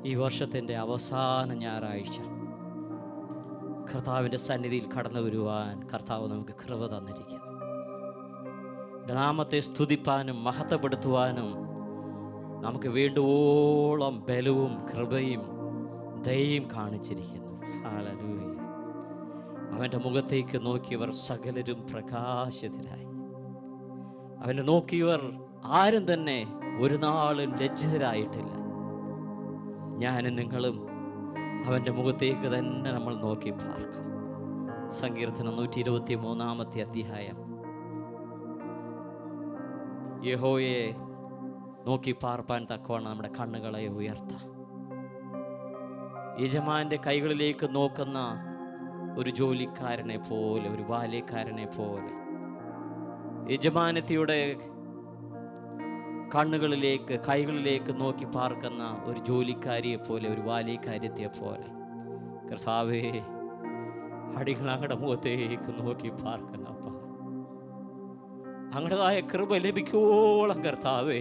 ഈ വർഷത്തിൻ്റെ അവസാന ഞായറാഴ്ച കർത്താവിൻ്റെ സന്നിധിയിൽ കടന്നു വരുവാൻ കർത്താവ് നമുക്ക് കൃപ തന്നിരിക്കുന്നു. നാമത്തെ സ്തുതിപ്പാനും മഹത്വപ്പെടുത്തുവാനും നമുക്ക് വേണ്ടുവോളം ബലവും കൃപയും ദയയും കാണിച്ചിരിക്കുന്നു. ഹല്ലേലൂയ. അവൻ്റെ മുഖത്തേക്ക് നോക്കിയവർ സകലരും പ്രകാശിതരായി. അവനെ നോക്കിയവർ ആരും തന്നെ ഒരു നാളും ലജ്ജിതരായിട്ടില്ല. ഞാനും നിങ്ങളും അവൻ്റെ മുഖത്തേക്ക് തന്നെ നമ്മൾ നോക്കി പാർക്കാം. സങ്കീർത്തനം 123 അധ്യായം. യഹോവയെ നോക്കി പാർപ്പാൻ തക്കവണ്ണം നമ്മുടെ കണ്ണുകളെ ഉയർത്താം. യജമാന്റെ കൈകളിലേക്ക് നോക്കുന്ന ഒരു ജോലിക്കാരനെ പോലെ, ഒരു ബാല്യക്കാരനെ പോലെ, യജമാനത്തിയുടെ കണ്ണുകളിലേക്ക് കൈകളിലേക്ക് നോക്കി പാർക്കുന്ന ഒരു ജോലിക്കാരിയെ പോലെ, ഒരു ബാല്യക്കാര്യത്തെ പോലെ കർത്താവേ, അടികൾ അങ്ങയുടെ മുഖത്തേക്ക് നോക്കി പാർക്കുന്നപ്പ അങ്ങടേതായ കൃപ ലഭിക്കോളം കർത്താവേ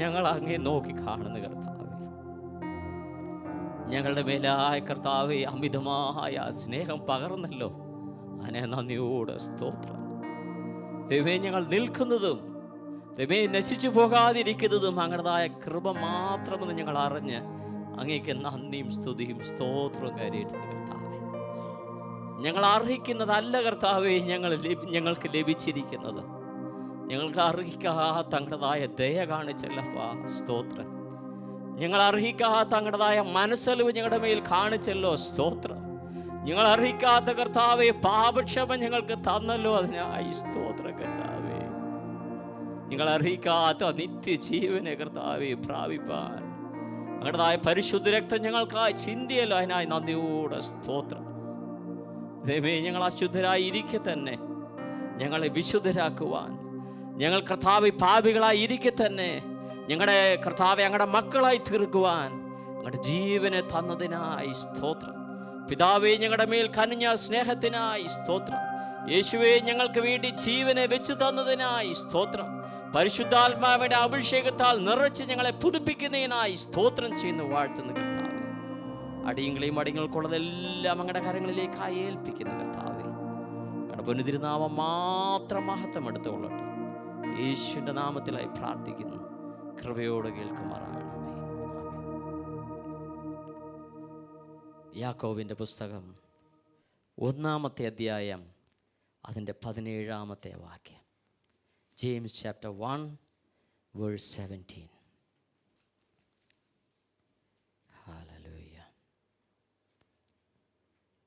ഞങ്ങൾ അങ്ങേ നോക്കി കാണുന്ന കർത്താവേ, ഞങ്ങളുടെ മേലായ കർത്താവേ അമിതമായ സ്നേഹം പകർന്നല്ലോ. അതിനെ നന്ദിയോടെ സ്തോത്രം. ദൈവമേ, ഞങ്ങൾ നിൽക്കുന്നതും ദൈവമേ നശിച്ചു പോകാതിരിക്കുന്നതും അങ്ങടേതായ കൃപ മാത്രമെന്ന് ഞങ്ങൾ അറിഞ്ഞ് അങ്ങേക്ക് നന്ദിയും സ്തുതിയും സ്തോത്രവും കരയേറ്റുന്നു കർത്താവേ. ഞങ്ങൾ അർഹിക്കുന്നതല്ല കർത്താവേ ഞങ്ങൾക്ക് ലഭിച്ചിരിക്കുന്നത്. ഞങ്ങൾക്ക് അർഹിക്കാത്ത അങ്ങടേതായ ദയ കാണിച്ചല്ലപ്പാ സ്തോത്രം. ഞങ്ങൾ അർഹിക്കാത്ത അങ്ങടേതായ മനസ്സലിവ് ഞങ്ങളുടെ മേൽ കാണിച്ചല്ലോ സ്തോത്രം. ഞങ്ങൾ അർഹിക്കാത്ത കർത്താവേ പാപക്ഷമ ഞങ്ങൾക്ക് തന്നല്ലോ, അതിനായി സ്തോത്രം കർത്താവേ. നിങ്ങൾ അർഹിക്കാത്ത നിത്യജീവനെ കർത്താവേ പ്രാപിപ്പാൻ അങ്ങടേതായ പരിശുദ്ധ രക്തം ഞങ്ങൾക്കായി ചിന്തിയല്ലോ, അതിനായി നന്ദിയോടെ സ്തോത്രം. ദൈവമേ, ഞങ്ങൾ അശുദ്ധരായി ഇരിക്കെ തന്നെ ഞങ്ങളെ വിശുദ്ധരാക്കുവാൻ, ഞങ്ങൾ കർത്താവേ പാപികളായി ഇരിക്കെ തന്നെ ഞങ്ങളുടെ കർത്താവെ ഞങ്ങളുടെ മക്കളായി തീർക്കുവാൻ ഞങ്ങളുടെ ജീവനെ തന്നതിനായി സ്തോത്രം. പിതാവേ, ഞങ്ങളുടെ മേൽ കനിഞ്ഞ സ്നേഹത്തിനായി സ്തോത്രം. യേശുവേ, ഞങ്ങൾക്ക് വേണ്ടി ജീവനെ വെച്ച് തന്നതിനായി സ്തോത്രം. പരിശുദ്ധാത്മാവിന്റെ അഭിഷേകത്താൽ നിറച്ച് ഞങ്ങളെ പുതുപ്പിക്കുന്നതിനായി സ്തോത്രം ചെയ്യുന്നു വാഴ്ത്തുന്ന കർത്താവേ. അടിയങ്ങളെയും അടിയങ്ങൾക്കുള്ളതെല്ലാം അങ്ങയുടെ കരങ്ങളിലേക്കായി ഏൽപ്പിക്കുന്ന കർത്താവേ, ഞങ്ങളുടെ പുനതിരുനാമം മാത്രം മഹത്വം എടുത്തുകൊള്ളട്ടെ. യേശുവിൻ്റെ നാമത്തിലായി പ്രാർത്ഥിക്കുന്നു. കൃപയോടെ കേൾക്കുമാറാകണമേ. യാക്കോബിൻ്റെ പുസ്തകം 1 അധ്യായം അതിൻ്റെ 17 വാക്യം. James chapter 1 verse 17. Hallelujah.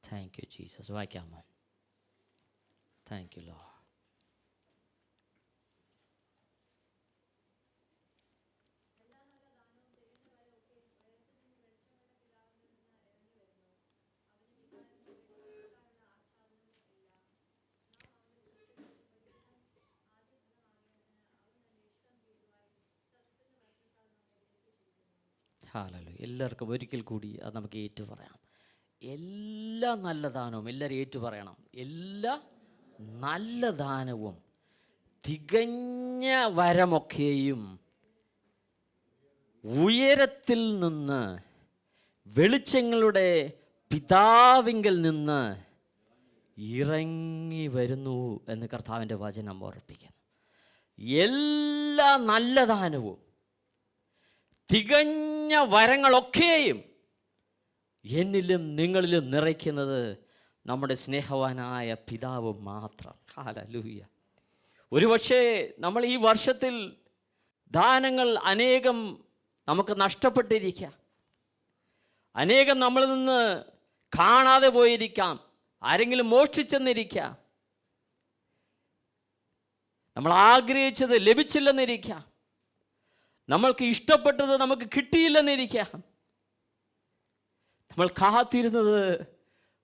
Thank you Jesus. വായിക്കാമോ? Thank you Lord. ഹല്ലേലൂയ. എല്ലാവർക്കും ഒരിക്കൽ കൂടി അത് നമുക്ക് ഏറ്റു പറയാം. എല്ലാ നല്ല ദാനവും എല്ലാവരും ഏറ്റു പറയണം. എല്ലാ നല്ല ദാനവും തികഞ്ഞ വരമൊക്കെയും ഉയരത്തിൽ നിന്ന് വെളിച്ചങ്ങളുടെ പിതാവിങ്കൽ നിന്ന് ഇറങ്ങി വരുന്നു എന്ന് കർത്താവിൻ്റെ വചനം ഓർപ്പിക്കുന്നു. എല്ലാ നല്ല ദാനവും തികഞ്ഞ വരങ്ങളൊക്കെയും എന്നിലും നിങ്ങളിലും നിറയ്ക്കുന്നത് നമ്മുടെ സ്നേഹവാനായ പിതാവ് മാത്രം. ഹല്ലേലൂയ. ഒരുപക്ഷെ നമ്മൾ ഈ വർഷത്തിൽ ദാനങ്ങൾ അനേകം നമുക്ക് നഷ്ടപ്പെട്ടിരിക്കാം. അനേകം നമ്മളിൽ നിന്ന് കാണാതെ പോയിരിക്കാം. ആരെങ്കിലും മോഷ്ടിച്ചെന്നിരിക്കാം. നമ്മൾ ആഗ്രഹിച്ചത് ലഭിച്ചില്ലെന്നിരിക്കാം. നമ്മൾക്ക് ഇഷ്ടപ്പെട്ടത് നമുക്ക് കിട്ടിയില്ലെന്നിരിക്കാം. നമ്മൾ കാത്തിരുന്നത്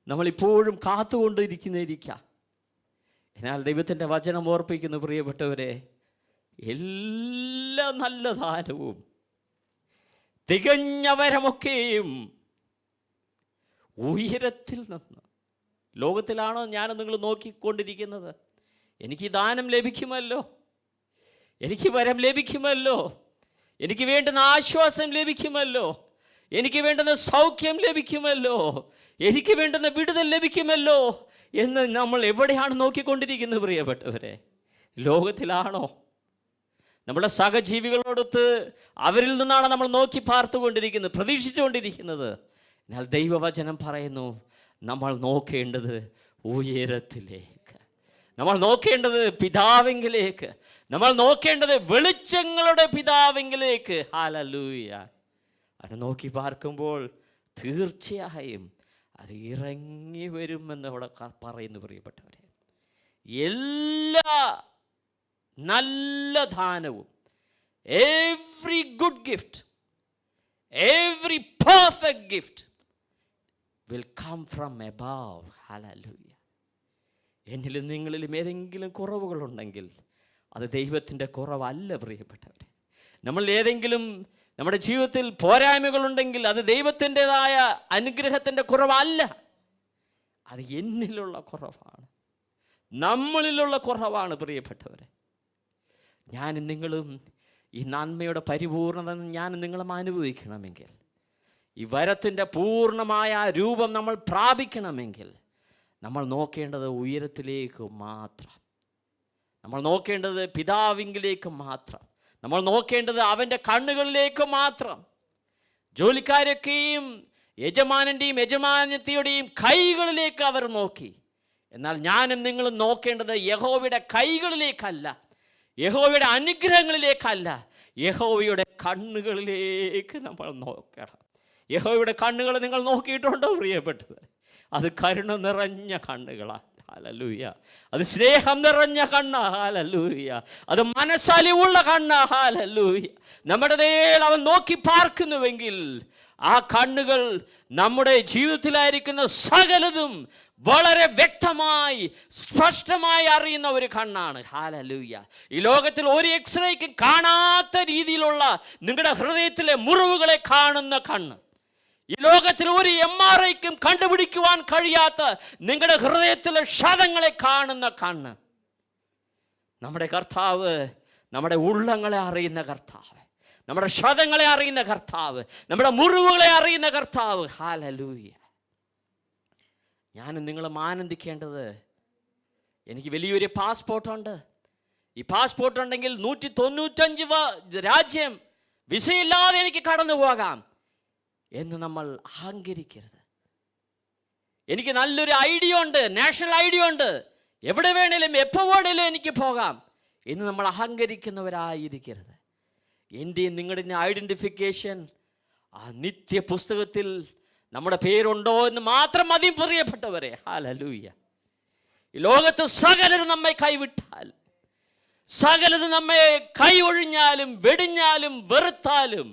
നമ്മളിപ്പോഴും കാത്തുകൊണ്ടിരിക്കുന്നിരിക്കാം. എന്നാൽ ദൈവത്തിൻ്റെ വചനം ഓർപ്പിക്കുന്നു പ്രിയപ്പെട്ടവരെ, എല്ലാ നല്ല ദാനവും തികഞ്ഞ വരമൊക്കെയും ഉയരത്തിൽ നിന്ന്. ലോകത്തിലാണോ ഞാൻ നിങ്ങൾ നോക്കിക്കൊണ്ടിരിക്കുന്നത്? എനിക്ക് ദാനം ലഭിക്കുമല്ലോ, എനിക്ക് വരം ലഭിക്കുമല്ലോ, എനിക്ക് വേണ്ടുന്ന ആശ്വാസം ലഭിക്കുമല്ലോ, എനിക്ക് വേണ്ടുന്ന സൗഖ്യം ലഭിക്കുമല്ലോ, എനിക്ക് വേണ്ടുന്ന വിടുതൽ ലഭിക്കുമല്ലോ എന്ന് നമ്മൾ എവിടെയാണ് നോക്കിക്കൊണ്ടിരിക്കുന്നത് പ്രിയപ്പെട്ടവരെ? ലോകത്തിലാണോ? നമ്മുടെ സഹജീവികളോടൊത്ത് അവരിൽ നിന്നാണ് നമ്മൾ നോക്കി പാർത്തുകൊണ്ടിരിക്കുന്നത്, പ്രതീക്ഷിച്ചുകൊണ്ടിരിക്കുന്നത്. എന്നാൽ ദൈവവചനം പറയുന്നു, നമ്മൾ നോക്കേണ്ടത് ഉയരത്തിലേക്ക്, നമ്മൾ നോക്കേണ്ടത് പിതാവിങ്കിലേക്ക്, നമ്മൾ നോക്കേണ്ടത് വെളിച്ചങ്ങളുടെ പിതാവിങ്കിലേക്ക്. ഹല്ലേലൂയ. അത് നോക്കി പാർക്കുമ്പോൾ തീർച്ചയായും അത് ഇറങ്ങി വരുമെന്ന് അവിടെ പറയുന്നു പ്രിയപ്പെട്ടവരെ. എല്ലാ നല്ല ദാനവും, every good gift, every perfect gift will come from above. Hallelujah. എന്നിലും നിങ്ങളിലും ഏതെങ്കിലും കുറവുകളുണ്ടെങ്കിൽ അത് ദൈവത്തിൻ്റെ കുറവല്ല പ്രിയപ്പെട്ടവരെ. നമ്മൾ ഏതെങ്കിലും നമ്മുടെ ജീവിതത്തിൽ പോരായ്മകളുണ്ടെങ്കിൽ അത് ദൈവത്തിൻ്റെതായ അനുഗ്രഹത്തിൻ്റെ കുറവല്ല, അത് എന്നിലുള്ള കുറവാണ്, നമ്മളിലുള്ള കുറവാണ് പ്രിയപ്പെട്ടവരെ. ഞാനും നിങ്ങളും ഈ നന്മയുടെ പരിപൂർണത ഞാനും നിങ്ങളും അനുഭവിക്കണമെങ്കിൽ, ഈ വരത്തിൻ്റെ പൂർണ്ണമായ രൂപം നമ്മൾ പ്രാപിക്കണമെങ്കിൽ, നമ്മൾ നോക്കേണ്ടത് ഉയരത്തിലേക്ക് മാത്രം, നമ്മൾ നോക്കേണ്ടത് പിതാവിങ്കിലേക്ക് മാത്രം, നമ്മൾ നോക്കേണ്ടത് അവൻ്റെ കണ്ണുകളിലേക്ക് മാത്രം. ജോലിക്കാരൊക്കെയും യജമാനൻ്റെയും യജമാനത്തിയുടെയും കൈകളിലേക്ക് അവർ നോക്കി. എന്നാൽ ഞാനും നിങ്ങളും നോക്കേണ്ടത് യഹോവയുടെ കൈകളിലേക്കല്ല, യഹോവയുടെ അനുഗ്രഹങ്ങളിലേക്കല്ല, യഹോവയുടെ കണ്ണുകളിലേക്ക് നമ്മൾ നോക്കണം. യഹോവയുടെ കണ്ണുകൾ നിങ്ങൾ നോക്കിയിട്ടുണ്ടോ പ്രിയപ്പെട്ടവർ? അത് കരുണ നിറഞ്ഞ കണ്ണുകളാണ്. ഹല്ലേലൂയ. അത് സ്നേഹം നിറഞ്ഞ കണ്ണ. ഹല്ലേലൂയ. അത് മനസ്സലിവുള്ള കണ്ണ. ഹല്ലേലൂയ. നമ്മുടെ നേൽ അവൻ നോക്കി പാർക്കുന്നുവെങ്കിൽ ആ കണ്ണുകൾ നമ്മുടെ ജീവിതത്തിലായിരിക്കുന്ന സകലതും വളരെ വ്യക്തമായി സ്പഷ്ടമായി അറിയുന്ന ഒരു കണ്ണാണ്. ഹല്ലേലൂയ. ഈ ലോകത്തിൽ ഒരു എക്സ്റേക്കും കാണാത്ത രീതിയിലുള്ള നിങ്ങളുടെ ഹൃദയത്തിലെ മുറിവുകളെ കാണുന്ന കണ്ണ്, ഈ ലോകത്തിൽ ഒരു MRIക്കും കണ്ടുപിടിക്കുവാൻ കഴിയാത്ത നിങ്ങളുടെ ഹൃദയത്തിലെ ക്ഷതങ്ങളെ കാണുന്ന കണ്ണ്. നമ്മുടെ കർത്താവ് നമ്മുടെ ഉള്ളങ്ങളെ അറിയുന്ന കർത്താവ്, നമ്മുടെ ക്ഷതങ്ങളെ അറിയുന്ന കർത്താവ്, നമ്മുടെ മുറിവുകളെ അറിയുന്ന കർത്താവ്. ഹല്ലേലൂയ. ഞാനും നിങ്ങളും ആനന്ദിക്കേണ്ടത്, എനിക്ക് വലിയൊരു പാസ്പോർട്ടുണ്ട്, ഈ പാസ്പോർട്ട് ഉണ്ടെങ്കിൽ 195 രാജ്യം വിസയില്ലാതെ എനിക്ക് കടന്നു പോകാം എന്ന് നമ്മൾ അഹങ്കരിക്കരുത്. എനിക്ക് നല്ലൊരു ID ഉണ്ട്, നാഷണൽ ID ഉണ്ട്, എവിടെ വേണേലും എപ്പോൾ വേണേലും എനിക്ക് പോകാം എന്ന് നമ്മൾ അഹങ്കരിക്കുന്നവരായിരിക്കരുത്. എൻ്റെയും നിങ്ങളുടെയും ഐഡൻറ്റിഫിക്കേഷൻ ആ നിത്യ പുസ്തകത്തിൽ നമ്മുടെ പേരുണ്ടോ എന്ന് മാത്രം മതി പ്രിയപ്പെട്ടവരെ. ഹല്ലേലൂയ. ഈ ലോകത്ത് സകലരും നമ്മെ കൈവിട്ടാൽ, സകലത് നമ്മെ കൈ ഒഴിഞ്ഞാലും വെടിഞ്ഞാലും വെറുത്താലും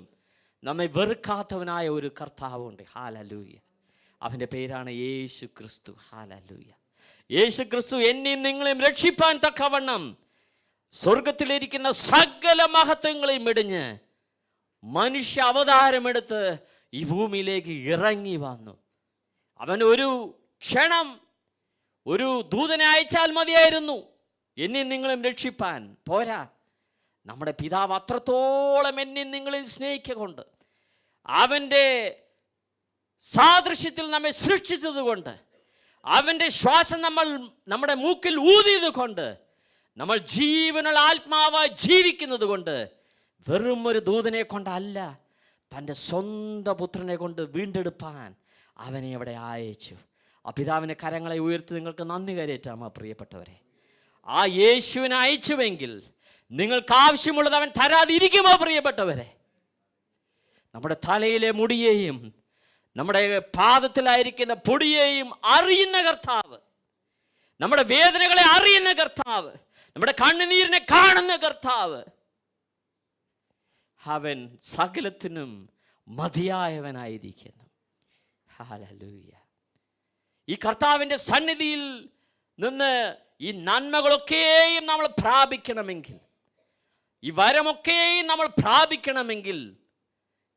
നമ്മെ വെറുക്കാത്തവനായ ഒരു കർത്താവുണ്ട്. ഹല്ലേലൂയ. അവൻ്റെ പേരാണ് യേശു ക്രിസ്തു. ഹല്ലേലൂയ. യേശു ക്രിസ്തു എന്നെയും നിങ്ങളെയും രക്ഷിപ്പാൻ തക്കവണ്ണം സ്വർഗത്തിലിരിക്കുന്ന സകല മഹത്വങ്ങളെയും ഇടിഞ്ഞ് മനുഷ്യ അവതാരമെടുത്ത് ഈ ഭൂമിയിലേക്ക് ഇറങ്ങി വന്നു. അവൻ ഒരു ക്ഷണം ഒരു ദൂതനെ അയച്ചാൽ മതിയായിരുന്നു എന്നെയും നിങ്ങളെയും രക്ഷിപ്പാൻ. പോരാ, നമ്മുടെ പിതാവ് അത്രത്തോളം എന്നെയും നിങ്ങളെയും സ്നേഹിക്കൊണ്ട് അവൻ്റെ സാദൃശ്യത്തിൽ നമ്മെ സൃഷ്ടിച്ചതുകൊണ്ട്, അവൻ്റെ ശ്വാസം നമ്മുടെ മൂക്കിൽ ഊതിയത് കൊണ്ട്, നമ്മൾ ജീവനുള്ള ആത്മാവായി ജീവിക്കുന്നത് കൊണ്ട്, വെറും ഒരു ദൂതനെ കൊണ്ടല്ല, തൻ്റെ സ്വന്തം പുത്രനെ കൊണ്ട് വീണ്ടെടുപ്പാൻ അവനെ അവിടെ അയച്ചു. ആ പിതാവിൻ്റെ കരങ്ങളെ ഉയർത്തി നിങ്ങൾക്ക് നന്ദി കരയറ്റാമോ പ്രിയപ്പെട്ടവരെ? ആ യേശുവിനെ അയച്ചുവെങ്കിൽ നിങ്ങൾക്ക് ആവശ്യമുള്ളത് അവൻ തരാതിരിക്കുമോ പ്രിയപ്പെട്ടവരെ? നമ്മുടെ തലയിലെ മുടിയെയും നമ്മുടെ പാദത്തിലായിരിക്കുന്ന പൊടിയെയും അറിയുന്ന കർത്താവ്, നമ്മുടെ വേദനകളെ അറിയുന്ന കർത്താവ്, നമ്മുടെ കണ്ണുനീരിനെ കാണുന്ന കർത്താവ്, അവൻ സകലത്തിനും മതിയായവനായിരിക്കുന്നു. ഹല്ലേലൂയ. ഈ കർത്താവിൻ്റെ സന്നിധിയിൽ നിന്ന് ഈ നന്മകളൊക്കെയും നമ്മൾ പ്രാപിക്കണമെങ്കിൽ, ഈ വരമൊക്കെയും നമ്മൾ പ്രാപിക്കണമെങ്കിൽ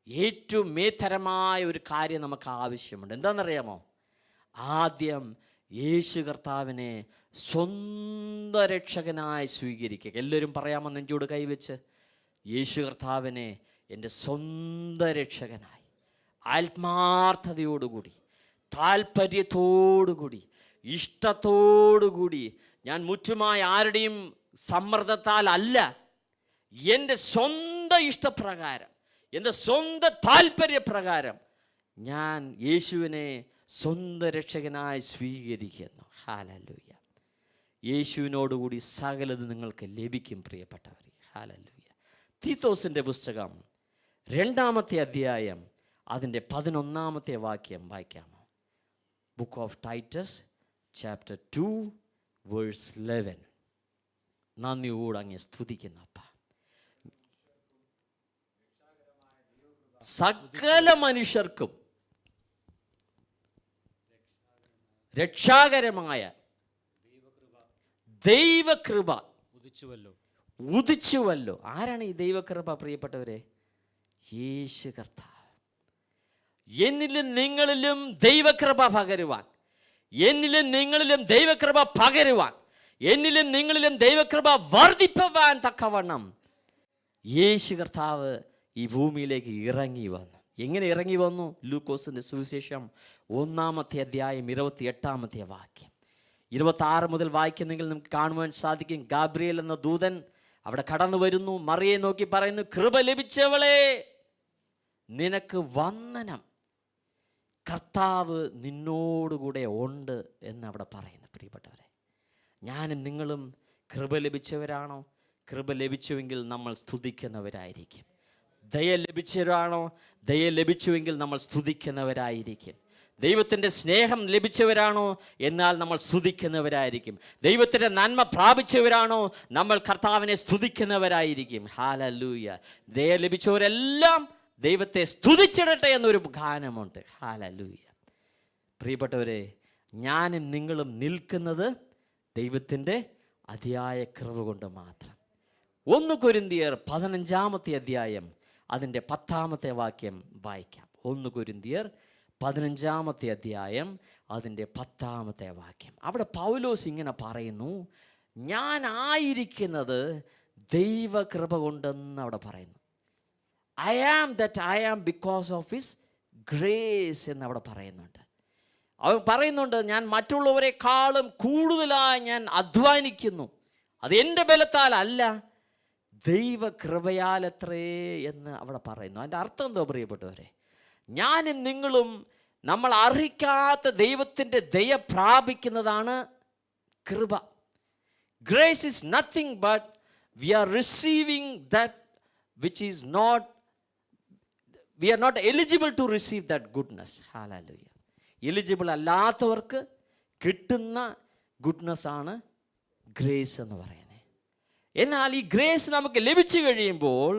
ഏറ്റവും മേത്തരമായ ഒരു കാര്യം നമുക്ക് ആവശ്യമുണ്ട്. എന്താണെന്നറിയാമോ? ആദ്യം യേശു കർത്താവിനെ സ്വന്തം രക്ഷകനായി സ്വീകരിക്കുക. എല്ലാവരും പറയാമോ നെഞ്ചോട് കൈവച്ച്? യേശു കർത്താവിനെ എൻ്റെ സ്വന്തം രക്ഷകനായി, ആത്മാർത്ഥതയോടുകൂടി, താല്പര്യത്തോടുകൂടി, ഇഷ്ടത്തോടുകൂടി, ഞാൻ മുറ്റുമായ ആരുടെയും സമ്മർദ്ദത്താൽ അല്ല, എൻ്റെ സ്വന്തം ഇഷ്ടപ്രകാരം, എൻ്റെ സ്വന്തം താല്പര്യപ്രകാരം ഞാൻ യേശുവിനെ സ്വന്തം രക്ഷകനായി സ്വീകരിക്കുന്നു. ഹല്ലേലൂയ. യേശുവിനോടുകൂടി സകലത് നിങ്ങൾക്ക് ലഭിക്കും പ്രിയപ്പെട്ടവരെ. ഹല്ലേലൂയ. തീത്തോസിൻ്റെ പുസ്തകം 2-ാമത്തെ അധ്യായം അതിൻ്റെ 11-ാമത്തെ വാക്യം വായിക്കാമോ? Book of Titus chapter 2 verse 11. നന്ദിയോട് അങ്ങ് സ്തുതിക്കുന്ന അപ്പ, സകല മനുഷ്യർക്കും രക്ഷാകരമായ ദൈവകൃപ ഉദിച്ചുവല്ലോ. ആരാണ് ഈ ദൈവകൃപ പ്രിയപ്പെട്ടവരെ? യേശു കർത്താവ്. എന്നിലും നിങ്ങളിലും ദൈവകൃപ പകരുവാൻ, എന്നിലും നിങ്ങളിലും ദൈവകൃപ പകരുവാൻ, എന്നിലും നിങ്ങളിലും ദൈവകൃപ വർദ്ധിപ്പവാൻ തക്കവണ്ണം യേശു കർത്താവ് ഈ ഭൂമിയിലേക്ക് ഇറങ്ങി വന്നു. എങ്ങനെ ഇറങ്ങി വന്നു? ലൂക്കോസിൻ്റെ സുവിശേഷം 1-ാമത്തെ അധ്യായം 28-ാമത്തെ വാക്യം. 26 മുതൽ വായിക്കുന്നെങ്കിൽ നമുക്ക് കാണുവാൻ സാധിക്കും. ഗാബ്രിയേൽ എന്ന ദൂതൻ അവിടെ കടന്നു വരുന്നു. മറിയെ നോക്കി പറയുന്നു, കൃപ ലഭിച്ചവളെ നിനക്ക് വന്ദനം, കർത്താവ് നിന്നോടുകൂടെ ഉണ്ട് എന്നവിടെ പറയുന്നു. പ്രിയപ്പെട്ടവരെ, ഞാനും നിങ്ങളും കൃപ ലഭിച്ചവരാണോ? കൃപ ലഭിച്ചുവെങ്കിൽ നമ്മൾ സ്തുതിക്കുന്നവരായിരിക്കും. ദയ ലഭിച്ചവരാണോ? ദയ ലഭിച്ചുവെങ്കിൽ നമ്മൾ സ്തുതിക്കുന്നവരായിരിക്കും. ദൈവത്തിൻ്റെ സ്നേഹം ലഭിച്ചവരാണോ? എന്നാൽ നമ്മൾ സ്തുതിക്കുന്നവരായിരിക്കും. ദൈവത്തിൻ്റെ നന്മ പ്രാപിച്ചവരാണോ? നമ്മൾ കർത്താവിനെ സ്തുതിക്കുന്നവരായിരിക്കും. ഹല്ലേലൂയ. ദയ ലഭിച്ചവരെല്ലാം ദൈവത്തെ സ്തുതിച്ചിടട്ടെ എന്നൊരു ഗാനമുണ്ട്. ഹല്ലേലൂയ. പ്രിയപ്പെട്ടവരെ, ഞാനും നിങ്ങളും നിൽക്കുന്നത് ദൈവത്തിൻ്റെ അതിയായ കൃപ കൊണ്ട് മാത്രം. 1 കൊരിന്ത്യർ 15-ാമത്തെ അധ്യായം അതിൻ്റെ 10-ാമത്തെ വാക്യം വായിക്കാം. 1 കൊരിന്ത്യർ 15-ാമത്തെ അധ്യായം അതിൻ്റെ 10-ാമത്തെ വാക്യം. അവിടെ പൗലോസ് ഇങ്ങനെ പറയുന്നു, ഞാൻ ആയിരിക്കുന്നത് ദൈവകൃപ കൊണ്ടെന്ന് അവിടെ പറയുന്നു. I am that I am because of his grace എന്ന് അവിടെ പറയുന്നുണ്ട്. അവൻ പറയുന്നുണ്ട്, ഞാൻ മറ്റുള്ളവരെക്കാളും കൂടുതലായി ഞാൻ അധ്വാനിക്കുന്നു, അത് എൻ്റെ ബലത്താൽ അല്ല, ദൈവകൃപയാലത്രേ എന്ന് അവിടെ പറയുന്നു. അതിൻ്റെ അർത്ഥം എന്തോ പ്രിയപ്പെട്ടവരെ? ഞാനും നിങ്ങളും നമ്മൾ അർഹിക്കാത്ത ദൈവത്തിൻ്റെ ദയ പ്രാപിക്കുന്നതാണ് കൃപ. Grace is nothing but we are receiving that which is not, we are not eligible to receive that goodness. Hallelujah. Eligible അല്ലാത്തവർക്ക് കിട്ടുന്ന ഗുഡ്നെസ് ആണ് ഗ്രേസ് എന്ന് പറയുന്നത്. എന്നാൽ ഈ ഗ്രേസ് നമുക്ക് ലഭിച്ചു കഴിയുമ്പോൾ,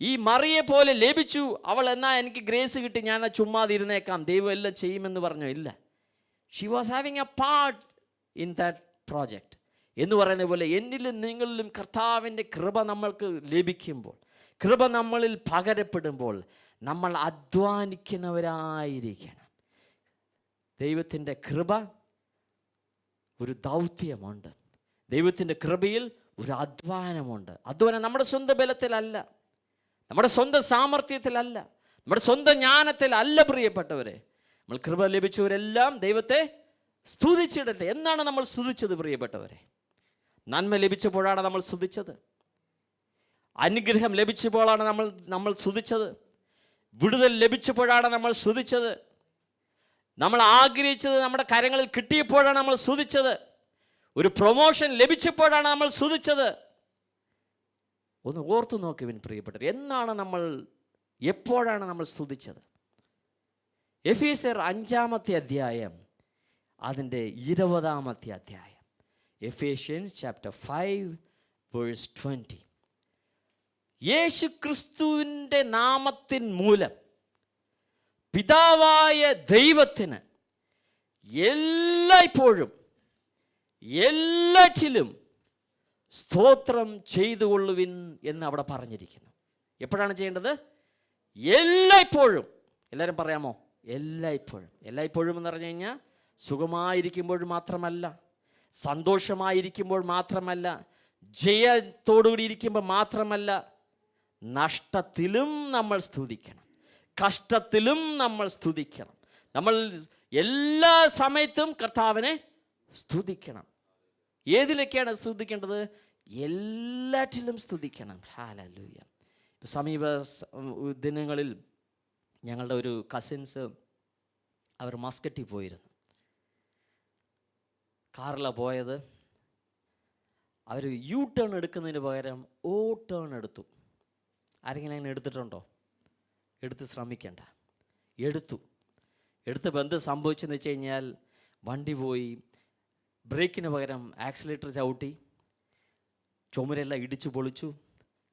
ഈ മറിയെ പോലെ ലഭിച്ചു, അവൾ എന്നാൽ എനിക്ക് ഗ്രേസ് കിട്ടി, ഞാൻ ചുമ്മാതിരുന്നേക്കാം, ദൈവം എല്ലാം ചെയ്യുമെന്ന് പറഞ്ഞു. ഇല്ല, she was having A part in that project എന്ന് പറയുന്ന പോലെ എന്നിലും നിങ്ങളിലും കർത്താവിൻ്റെ കൃപ നമ്മൾക്ക് ലഭിക്കുമ്പോൾ, കൃപ നമ്മളിൽ പകരപ്പെടുമ്പോൾ നമ്മൾ അധ്വാനിക്കുന്നവരായിരിക്കണം. ദൈവത്തിൻ്റെ കൃപ ഒരു ദൗത്യമുണ്ട്. ദൈവത്തിൻ്റെ കൃപയിൽ ഒരു അധ്വാനമുണ്ട്. അധ്വാനം നമ്മുടെ സ്വന്തം ബലത്തിലല്ല, നമ്മുടെ സ്വന്തം സാമർഥ്യത്തിലല്ല, നമ്മുടെ സ്വന്തം ജ്ഞാനത്തിലല്ല പ്രിയപ്പെട്ടവരെ. നമ്മൾ കൃപ ലഭിച്ചവരെല്ലാം ദൈവത്തെ സ്തുതിച്ചിടട്ടെ. എന്നാണ് നമ്മൾ സ്തുതിച്ചത് പ്രിയപ്പെട്ടവരെ? നന്മ ലഭിച്ചപ്പോഴാണ് നമ്മൾ സ്തുതിച്ചത്. അനുഗ്രഹം ലഭിച്ചപ്പോഴാണ് നമ്മൾ സ്തുതിച്ചത്. വിടുതൽ ലഭിച്ചപ്പോഴാണ് നമ്മൾ സ്തുതിച്ചത്. നമ്മൾ ആഗ്രഹിച്ചത് നമ്മുടെ കരങ്ങളിൽ കിട്ടിയപ്പോഴാണ് നമ്മൾ സ്തുതിച്ചത്. ഒരു പ്രൊമോഷൻ ലഭിച്ചപ്പോഴാണ് നമ്മൾ സ്തുതിച്ചത്. ഒന്ന് ഓർത്തു നോക്കുവിൻ പ്രിയപ്പെട്ടവർ, എപ്പോഴാണ് നമ്മൾ സ്തുതിച്ചത്? എഫേസ്യർ 5-ാമത്തെ അധ്യായം അതിൻ്റെ 20-ാമത്തെ അധ്യായം. Ephesians chapter 5 verse 20. യേശു ക്രിസ്തുവിൻ്റെ നാമത്തിൻ മൂലം പിതാവായ ദൈവത്തിന് എല്ലായ്പ്പോഴും എല്ലാറ്റിലും സ്തോത്രം ചെയ്തുകൊള്ളുവിൻ എന്ന് അവിടെ പറഞ്ഞിരിക്കുന്നു. എപ്പോഴാണ് ചെയ്യേണ്ടത്? എല്ലായ്പ്പോഴും. എല്ലാവരും പറയാമോ? എല്ലായ്പ്പോഴും. എല്ലായ്പ്പോഴും എന്ന് പറഞ്ഞു കഴിഞ്ഞാൽ സുഖമായിരിക്കുമ്പോൾ മാത്രമല്ല, സന്തോഷമായിരിക്കുമ്പോൾ മാത്രമല്ല, ജയത്തോടുകൂടി ഇരിക്കുമ്പോൾ മാത്രമല്ല, നഷ്ടത്തിലും നമ്മൾ സ്തുതിക്കണം. കഷ്ടത്തിലും നമ്മൾ സ്തുതിക്കണം. നമ്മൾ എല്ലാ സമയത്തും കർത്താവിനെ സ്തുതിക്കണം. ഏതിലൊക്കെയാണ് സ്തുതിക്കേണ്ടത്? എല്ലാറ്റിലും സ്തുതിക്കണം. ഹല്ലേലൂയ. സമീപ ദിനങ്ങളിൽ ഞങ്ങളുടെ ഒരു കസിൻസ് അവർ മസ്കറ്റിൽ പോയിരുന്നു. കാറിലാണ് പോയത്. അവർ യു ടേൺ എടുക്കുന്നതിന് പകരം ഓ ടേൺ എടുത്തു. ആരെങ്കിലും അങ്ങനെ എടുത്തിട്ടുണ്ടോ? എടുത്ത് ശ്രമിക്കേണ്ട. എടുത്തപ്പോൾ എന്ത് സംഭവിച്ചെന്ന് വെച്ച് കഴിഞ്ഞാൽ, വണ്ടി പോയി ബ്രേക്കിന് പകരം ആക്സിലേറ്റർ ചവിട്ടി, ചുമരെല്ലാം ഇടിച്ചു പൊളിച്ചു,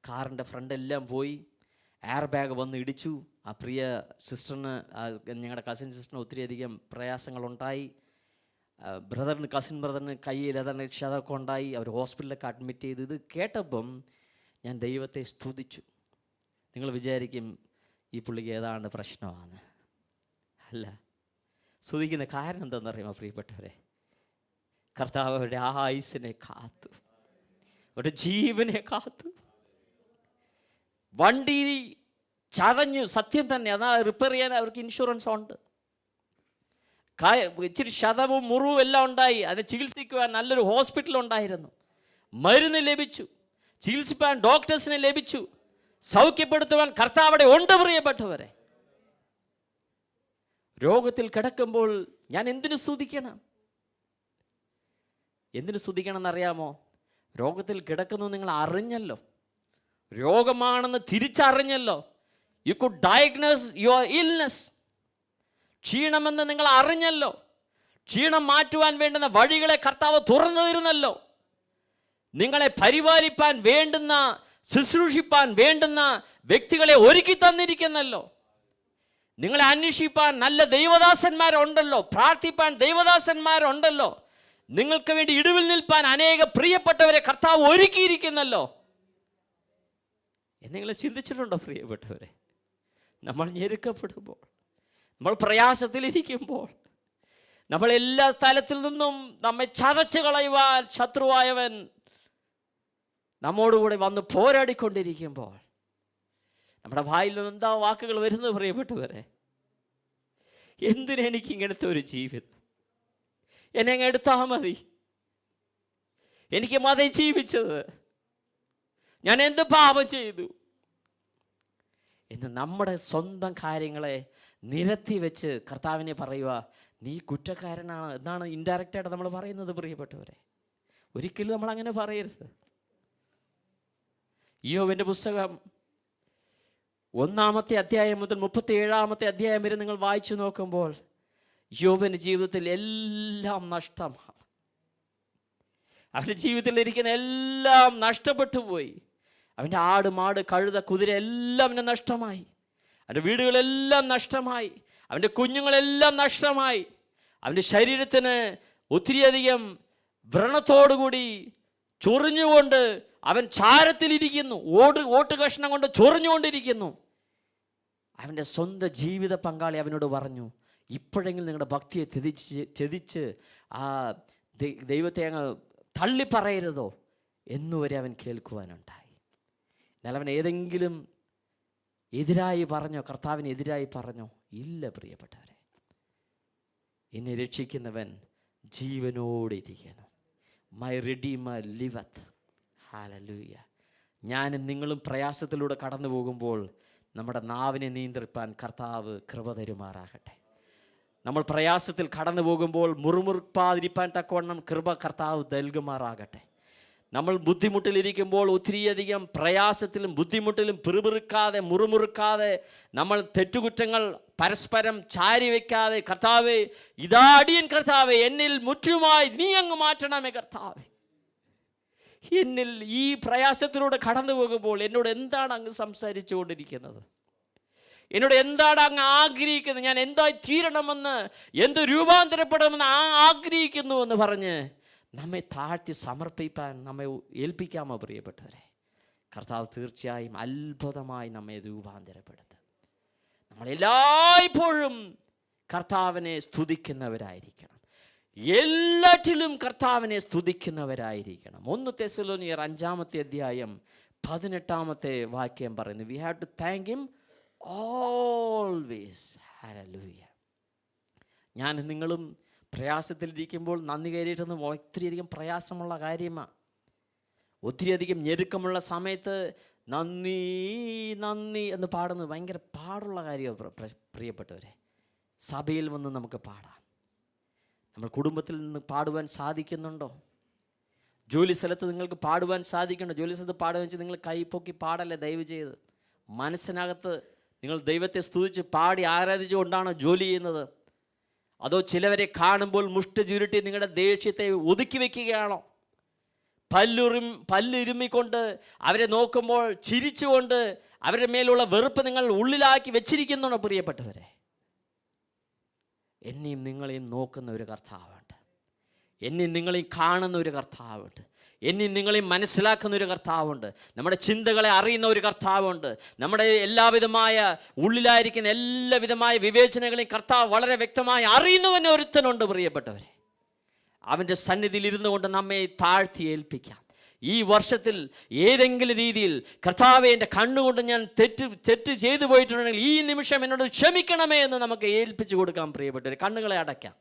കാറിൻ്റെ ഫ്രണ്ടെല്ലാം പോയി, എയർ ബാഗ് വന്ന് ഇടിച്ചു. ആ പ്രിയ സിസ്റ്ററിന്, ഞങ്ങളുടെ കസിൻ സിസ്റ്ററിന് ഒത്തിരിയധികം പ്രയാസങ്ങളുണ്ടായി. കസിൻ ബ്രദറിന് കയ്യിൽ ഏതാണ്ട് ക്ഷതമൊക്കെ ഉണ്ടായി. അവർ ഹോസ്പിറ്റലിലൊക്കെ അഡ്മിറ്റ് ചെയ്ത്. ഇത് കേട്ടപ്പം ഞാൻ ദൈവത്തെ സ്തുതിച്ചു. നിങ്ങൾ വിചാരിക്കും ഈ പുള്ളിക്ക് ഏതാണ്ട് പ്രശ്നമാണ്. അല്ല, സ്തുതിക്കുന്ന കാരണം എന്താണെന്നറിയാമോ പ്രിയപ്പെട്ടവരെ? കർത്താവ് അവരുടെ ആയുസ്സിനെ കാത്തു, അവരുടെ ജീവനെ കാത്തു. വണ്ടി ചതഞ്ഞു, സത്യം തന്നെ. അതാ റിപ്പയർ ചെയ്യാൻ അവർക്ക് ഇൻഷുറൻസ് ഉണ്ട്. ഇച്ചിരി ക്ഷതവും മുറിവും എല്ലാം ഉണ്ടായി. അതിനെ ചികിത്സിക്കുവാൻ നല്ലൊരു ഹോസ്പിറ്റൽ ഉണ്ടായിരുന്നു. മരുന്ന് ലഭിച്ചു, ചികിത്സിപ്പാൻ ഡോക്ടേഴ്സിനെ ലഭിച്ചു, സൗഖ്യപ്പെടുത്തുവാൻ കർത്താവിടെ ഉണ്ട്. പ്രിയപ്പെട്ടവരെ, രോഗത്തിൽ കിടക്കുമ്പോൾ ഞാൻ എന്തിനു സ്തുതിക്കണം? എന്തിനു സ്തുതിക്കണം എന്നറിയാമോ? രോഗത്തിൽ കിടക്കുന്നു നിങ്ങൾ അറിഞ്ഞല്ലോ, രോഗമാണെന്ന് തിരിച്ചറിഞ്ഞല്ലോ. You could diagnose your illness. ക്ഷീണമെന്ന് നിങ്ങൾ അറിഞ്ഞല്ലോ. ക്ഷീണം മാറ്റുവാൻ വേണ്ടുന്ന വഴികളെ കർത്താവ് തുറന്നു തരുന്നല്ലോ. നിങ്ങളെ പരിപാലിപ്പാൻ വേണ്ടുന്ന, ശുശ്രൂഷിപ്പാൻ വേണ്ടുന്ന വ്യക്തികളെ ഒരുക്കി തന്നിരിക്കുന്നല്ലോ. നിങ്ങളെ അന്വേഷിപ്പാൻ നല്ല ദൈവദാസന്മാരുണ്ടല്ലോ, പ്രാർത്ഥിപ്പാൻ ദൈവദാസന്മാരുണ്ടല്ലോ, നിങ്ങൾക്ക് വേണ്ടി ഇടിവിൽ നിൽപ്പാൻ അനേക പ്രിയപ്പെട്ടവരെ കർത്താവ് ഒരുക്കിയിരിക്കുന്നല്ലോ. നിങ്ങൾ ചിന്തിച്ചിട്ടുണ്ടോ പ്രിയപ്പെട്ടവരെ? നമ്മൾ ഞെരുക്കപ്പെടുമ്പോൾ, നമ്മൾ പ്രയാസത്തിലിരിക്കുമ്പോൾ, നമ്മൾ എല്ലാ സ്ഥലത്തിൽ നിന്നും നമ്മെ ചതച്ച് കളയുവാൻ ശത്രുവായവൻ നമ്മോടുകൂടെ വന്ന് പോരാടിക്കൊണ്ടിരിക്കുമ്പോൾ നമ്മുടെ വായിൽ നിന്ന് എന്താ വാക്കുകൾ വരുന്നത് പ്രിയപ്പെട്ടവരെ? എന്തിനെനിക്ക് ഇങ്ങനത്തെ ഒരു ജീവിതം? എന്നെ അങ്ങ് എടുത്താൽ മതി. എനിക്ക് മതി ജീവിച്ചത്. ഞാൻ എന്ത് പാപം ചെയ്തു എന്ന് നമ്മുടെ സ്വന്തം കാര്യങ്ങളെ നിരത്തി വെച്ച് കർത്താവിനെ പറയുക, നീ കുറ്റക്കാരനാണ് എന്നാണ് ഇൻഡയറക്റ്റായിട്ട് നമ്മൾ പറയുന്നത് പ്രിയപ്പെട്ടവരെ. ഒരിക്കലും നമ്മൾ അങ്ങനെ പറയരുത്. യോബിൻ്റെ പുസ്തകം 1-ാമത്തെ അധ്യായം മുതൽ 37-ാമത്തെ അധ്യായം വരെ നിങ്ങൾ വായിച്ചു നോക്കുമ്പോൾ യോബിൻ്റെ ജീവിതത്തിൽ എല്ലാം നഷ്ടമാണ്. അവൻ്റെ ജീവിതത്തിൽ ഇരിക്കുന്ന എല്ലാം നഷ്ടപ്പെട്ടു പോയി. അവൻ്റെ ആട്, മാട്, കഴുത, കുതിര എല്ലാം അവന് നഷ്ടമായി. അവൻ്റെ വീടുകളെല്ലാം നഷ്ടമായി. അവൻ്റെ കുഞ്ഞുങ്ങളെല്ലാം നഷ്ടമായി. അവൻ്റെ ശരീരത്തിന് ഒത്തിരിയധികം വ്രണത്തോടുകൂടി ചൊറിഞ്ഞുകൊണ്ട് അവൻ ചാരത്തിലിരിക്കുന്നു. ഓട്ട് കഷ്ണം കൊണ്ട് ചൊറിഞ്ഞുകൊണ്ടിരിക്കുന്നു. അവൻ്റെ സ്വന്തം ജീവിത പങ്കാളി അവനോട് പറഞ്ഞു, ഇപ്പോഴെങ്കിലും നിങ്ങളുടെ ഭക്തിയെ ത്യജിച്ച് ആ ദൈവത്തെ അങ്ങ് തള്ളിപ്പറയരുതോ എന്നുവരെ അവൻ കേൾക്കുവാനുണ്ടായി. എന്നാൽ അവൻ ഏതെങ്കിലും എതിരായി പറഞ്ഞോ? കർത്താവിന് എതിരായി പറഞ്ഞോ? ഇല്ല പ്രിയപ്പെട്ടവരെ. എന്നെ രക്ഷിക്കുന്നവൻ ജീവനോടെ ഇരിക്കുന്നു. My redeemer ലിവത്ത്. ഹല്ലേലൂയ. ഞാനും നിങ്ങളും പ്രയാസത്തിലൂടെ കടന്നു പോകുമ്പോൾ നമ്മുടെ നാവിനെ നിയന്ത്രിപ്പാൻ കർത്താവ് കൃപ തരുമാറാകട്ടെ. നമ്മൾ പ്രയാസത്തിൽ കടന്നു പോകുമ്പോൾ മുറുമുറുപ്പാതിരിപ്പാൻ തക്കവണ്ണം കൃപ കർത്താവ് നൽകുമാറാകട്ടെ. നമ്മൾ ബുദ്ധിമുട്ടിലിരിക്കുമ്പോൾ ഒത്തിരിയധികം പ്രയാസത്തിലും ബുദ്ധിമുട്ടിലും പിറുപിറുക്കാതെ മുറുമുറുക്കാതെ നമ്മൾ തെറ്റുകുറ്റങ്ങൾ പരസ്പരം ചാരി വയ്ക്കാതെ, കർത്താവേ ഇതാ അടിയൻ കർത്താവേ, എന്നിൽ മുറ്റുമായി നീ അങ്ങ് മാറ്റണമേ കർത്താവേ. എന്നിൽ ഈ പ്രയാസത്തിലൂടെ കടന്നു പോകുമ്പോൾ എന്നോട് എന്താണ് അങ്ങ് സംസാരിച്ചു കൊണ്ടിരിക്കുന്നത്? എന്നോട് എന്താണ് അങ്ങ് ആഗ്രഹിക്കുന്നത്? ഞാൻ എന്തായി തീരണമെന്ന്, എന്ത് രൂപാന്തരപ്പെടണമെന്ന് ആഗ്രഹിക്കുന്നു എന്ന് പറഞ്ഞ് നമ്മെ താഴ്ത്തി സമർപ്പിക്കാൻ നമ്മെ ഏൽപ്പിക്കാമോ പ്രിയപ്പെട്ടവരെ? കർത്താവ് തീർച്ചയായും അത്ഭുതമായി നമ്മെ രൂപാന്തരപ്പെടുത്തും. നമ്മളെല്ലായ്പ്പോഴും കർത്താവിനെ സ്തുതിക്കുന്നവരായിരിക്കണം. എല്ലാറ്റിലും കർത്താവിനെ സ്തുതിക്കുന്നവരായിരിക്കണം. 1 തെസ്സലോനിയർ 5-ാമത്തെ അധ്യായം 18-ാമത്തെ വാക്യം പറയുന്നു, we have to thank him always. Hallelujah. ഞാൻ നിങ്ങളും പ്രയാസത്തിലിരിക്കുമ്പോൾ നന്ദി കയറിയിട്ടെന്ന് ഒത്തിരിയധികം പ്രയാസമുള്ള കാര്യമാണ്. ഒത്തിരിയധികം ഞെരുക്കമുള്ള സമയത്ത് നന്ദി നന്ദി എന്ന് പാടുന്നത് ഭയങ്കര പാടുള്ള കാര്യമാണ് പ്രിയപ്പെട്ടവരെ. സഭയിൽ വന്ന് നമുക്ക് പാടാം. നമ്മൾ കുടുംബത്തിൽ നിന്ന് പാടുവാൻ സാധിക്കുന്നുണ്ടോ? ജോലി സ്ഥലത്ത് നിങ്ങൾക്ക് പാടുവാൻ സാധിക്കുന്നുണ്ടോ? ജോലി സ്ഥലത്ത് പാടുക വെച്ചാൽ നിങ്ങൾ കൈപ്പൊക്കി പാടല്ലേ ദയവ് ചെയ്ത്. മനസ്സിനകത്ത് നിങ്ങൾ ദൈവത്തെ സ്തുതിച്ച് പാടി ആരാധിച്ചുകൊണ്ടാണോ ജോലി ചെയ്യുന്നത്? അതോ ചിലവരെ കാണുമ്പോൾ മുഷ്ടി ചുരുട്ടി നിങ്ങളുടെ ദേഷ്യത്തെ ഒതുക്കി വയ്ക്കുകയാണോ? പല്ലിരുമ്മിക്കൊണ്ട് അവരെ നോക്കുമ്പോൾ ചിരിച്ചുകൊണ്ട് അവരുടെ മേലുള്ള വെറുപ്പ് നിങ്ങൾ ഉള്ളിലാക്കി വെച്ചിരിക്കുന്നുണ്ടോ? പ്രിയപ്പെട്ടവരെ, എന്നെയും നിങ്ങളെയും നോക്കുന്ന ഒരു കർത്താവുണ്ട്. എന്നെയും നിങ്ങളെയും കാണുന്ന ഒരു കർത്താവുണ്ട്. എന്നെയും നിങ്ങളെയും മനസ്സിലാക്കുന്ന ഒരു കർത്താവുണ്ട്. നമ്മുടെ ചിന്തകളെ അറിയുന്ന ഒരു കർത്താവുണ്ട്. നമ്മുടെ എല്ലാവിധമായ ഉള്ളിലായിരിക്കുന്ന എല്ലാവിധമായ വിവേചനങ്ങളെയും കർത്താവ് വളരെ വ്യക്തമായി അറിയുന്നവന് ഒരുത്തനുണ്ട്. പ്രിയപ്പെട്ടവരെ, അവൻ്റെ സന്നിധിയിൽ ഇരുന്നു കൊണ്ട് നമ്മെ താഴ്ത്തി ഏൽപ്പിക്കാം. ഈ വർഷത്തിൽ ഏതെങ്കിലും രീതിയിൽ കർത്താവേ, എൻ്റെ കണ്ണുകൊണ്ട് ഞാൻ തെറ്റ് ചെയ്തു പോയിട്ടുണ്ടെങ്കിൽ ഈ നിമിഷം എന്നോട് ക്ഷമിക്കണമേ എന്ന് നമുക്ക് ഏൽപ്പിച്ചു കൊടുക്കാം. പ്രിയപ്പെട്ടവരെ, കണ്ണുകളെ അടയ്ക്കാം.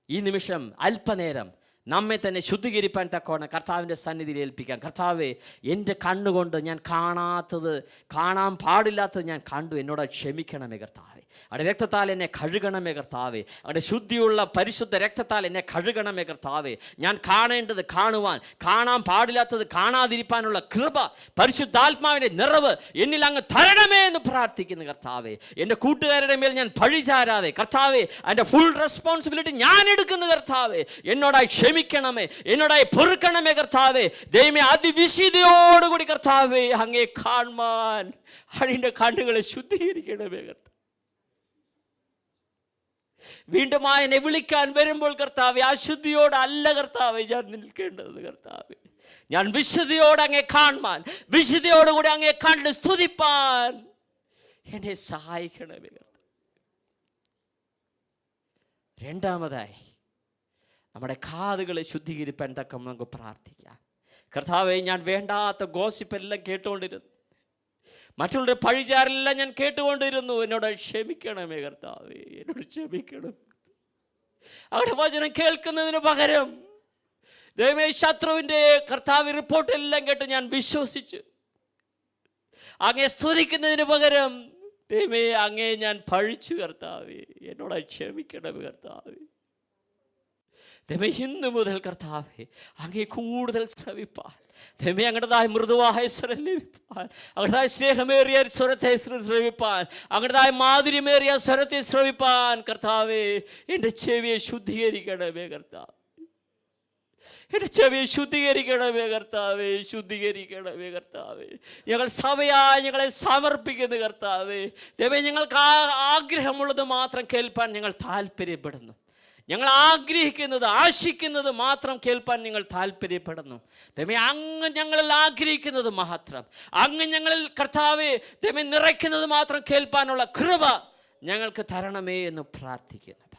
ഈ നിമിഷം അല്പനേരം നമ്മെ തന്നെ ശുദ്ധീകരിപ്പാൻ തക്കവണ്ണം കർത്താവിൻ്റെ സന്നിധിയിൽ ഏൽപ്പിക്കാം. കർത്താവേ, എൻ്റെ കണ്ണുകൊണ്ട് ഞാൻ കാണാൻ പാടില്ലാത്തത് ഞാൻ കണ്ടു, എന്നോട് ക്ഷമിക്കണമേ കർത്താവേ. അവിടെ രക്തത്താൽ എന്നെ കഴുകണമേ കർത്താവേ. അവിടെ ശുദ്ധിയുള്ള പരിശുദ്ധ രക്തത്താൽ എന്നെ കഴുകണമേ കർത്താവേ. ഞാൻ കാണേണ്ടത് കാണുവാൻ, കാണാൻ പാടില്ലാത്തത് കാണാതിരിക്കാനുള്ള കൃപ, പരിശുദ്ധാത്മാവിൻ്റെ നിറവ് എന്നിൽ അങ്ങ് തരണമേ എന്ന് പ്രാർത്ഥിക്കുന്നു കർത്താവേ. എൻ്റെ കൂട്ടുകാരുടെ മേൽ ഞാൻ പഴിചാരാതെ കർത്താവേ, അതിൻ്റെ ഫുൾ റെസ്പോൺസിബിലിറ്റി ഞാൻ എടുക്കുന്നു കർത്താവേ. എന്നോടായി ക്ഷമിക്കണമേ, എന്നോടായി പൊറുക്കണമേ കർത്താവേ. ദൈവമേ, അതിവിശുദ്ധിയോടുകൂടി കർത്താവേ അങ്ങേ കാണുവാൻ അതിൻ്റെ കണ്ണുകളെ ശുദ്ധീകരിക്കണമേ കർത്താവേ. വീണ്ടും എന്നെ വിളിക്കാൻ വരുമ്പോൾ കർത്താവേ, അശുദ്ധിയോടല്ല കർത്താവേ ഞാൻ നിൽക്കേണ്ടത് കർത്താവേ. ഞാൻ വിശുദ്ധിയോട് അങ്ങേ കാണുവാൻ, വിശുദ്ധിയോടുകൂടി അങ്ങേ കണ്ട് സ്തുതിപ്പാൻ എന്നെ സഹായിക്കണമേ കർത്താവേ. രണ്ടാമതായി, നമ്മുടെ കാതുകളെ ശുദ്ധീകരിപ്പാൻ തക്കം നമുക്ക് പ്രാർത്ഥിക്കാം. കർത്താവേ, ഞാൻ വേണ്ടാത്ത ഗോസിപ്പെല്ലാം കേട്ടുകൊണ്ടിരുന്നു, മറ്റുള്ളവരുടെ പഴിചാരെല്ലാം ഞാൻ കേട്ടുകൊണ്ടിരുന്നു. എന്നോട് ക്ഷമിക്കണമേ കർത്താവേ, എന്നോട് ക്ഷമിക്കണം. അവിടെ വചനം കേൾക്കുന്നതിന് പകരം ദൈവമേ, ശത്രുവിൻ്റെ കർത്താവ് റിപ്പോർട്ടെല്ലാം കേട്ട് ഞാൻ വിശ്വസിച്ചു അങ്ങേ സ്തുതിക്കുന്നതിന് പകരം ദൈവമേ അങ്ങേ ഞാൻ പഴിച്ചു കർത്താവേ. എന്നോട് ക്ഷമിക്കണമേ കർത്താവേ. ദൈവമേ, ഇന്നു മുതൽ കർത്താവേ അങ്ങേ കൂടുതൽ ശ്രവിപ്പാൻ, ദൈവമേ അങ്ങടേതായ മൃദുവായ സ്വരം ലഭിപ്പാൻ, അങ്ങടേതായ സ്നേഹമേറിയ സ്വരത്തെ ശ്രവിപ്പാൻ, അങ്ങടേതായ മാധുര്യമേറിയ സ്വരത്തെ ശ്രവിപ്പാൻ കർത്താവേ എൻ്റെ ചെവിയെ ശുദ്ധീകരിക്കണമേ കർത്താവേ. എൻ്റെ ചെവിയെ ശുദ്ധീകരിക്കണമേ കർത്താവേ, ശുദ്ധീകരിക്കണമേ കർത്താവേ. ഞങ്ങൾ സഭയായി ഞങ്ങളെ സമർപ്പിക്കുന്നു കർത്താവേ. ദൈവമേ, ഞങ്ങൾക്ക് ആഗ്രഹമുള്ളത് മാത്രം കേൾപ്പാൻ ഞങ്ങൾ താല്പര്യപ്പെടുന്നു. ഞങ്ങൾ ആഗ്രഹിക്കുന്നത്, ആശിക്കുന്നത് മാത്രം കേൾപ്പാൻ ഞങ്ങൾ താല്പര്യപ്പെടുന്നു. ദൈവമേ, അങ്ങ് ഞങ്ങളിൽ ആഗ്രഹിക്കുന്നത് മാത്രം, അങ്ങ് ഞങ്ങളിൽ കർത്താവേ ദൈവമേ നിറയ്ക്കുന്നത് മാത്രം കേൾപ്പാനുള്ള കൃപ ഞങ്ങൾക്ക് തരണമേ എന്ന് പ്രാർത്ഥിക്കുന്നത്.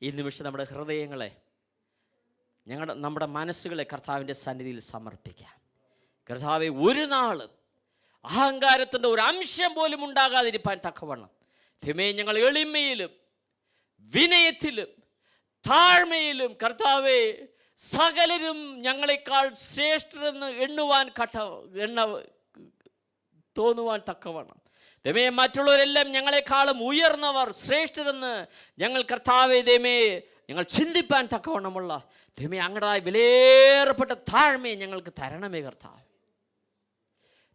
ഈ നിമിഷം നമ്മുടെ ഹൃദയങ്ങളെ, നമ്മുടെ മനസ്സുകളെ കർത്താവിൻ്റെ സന്നിധിയിൽ സമർപ്പിക്കാം. കർത്താവേ, ഒരു നാളും അഹങ്കാരത്തിൻ്റെ ഒരു അംശം പോലും ഉണ്ടാകാതിരിക്കാൻ തക്കവണ്ണം ദൈവമേ ഞങ്ങൾ എളിമയിലും വിനയത്തിലും താഴ്മയിലും കർത്താവേ സകലരും ഞങ്ങളെക്കാൾ ശ്രേഷ്ഠരെന്ന് തോന്നുവാൻ തക്കവണ്ണം ദൈവമേ മറ്റുള്ളവരെല്ലാം ഞങ്ങളെക്കാളും ഉയർന്നവർ, ശ്രേഷ്ഠരെന്ന് ഞങ്ങൾ കർത്താവേ ദൈവമേ ഞങ്ങൾ ചിന്തിപ്പാൻ തക്കവണ്ണമുള്ള ദൈവമേ അങ്ങടായി വിലയേറപ്പെട്ട താഴ്മയെ ഞങ്ങൾക്ക് തരണമേ കർത്താവേ.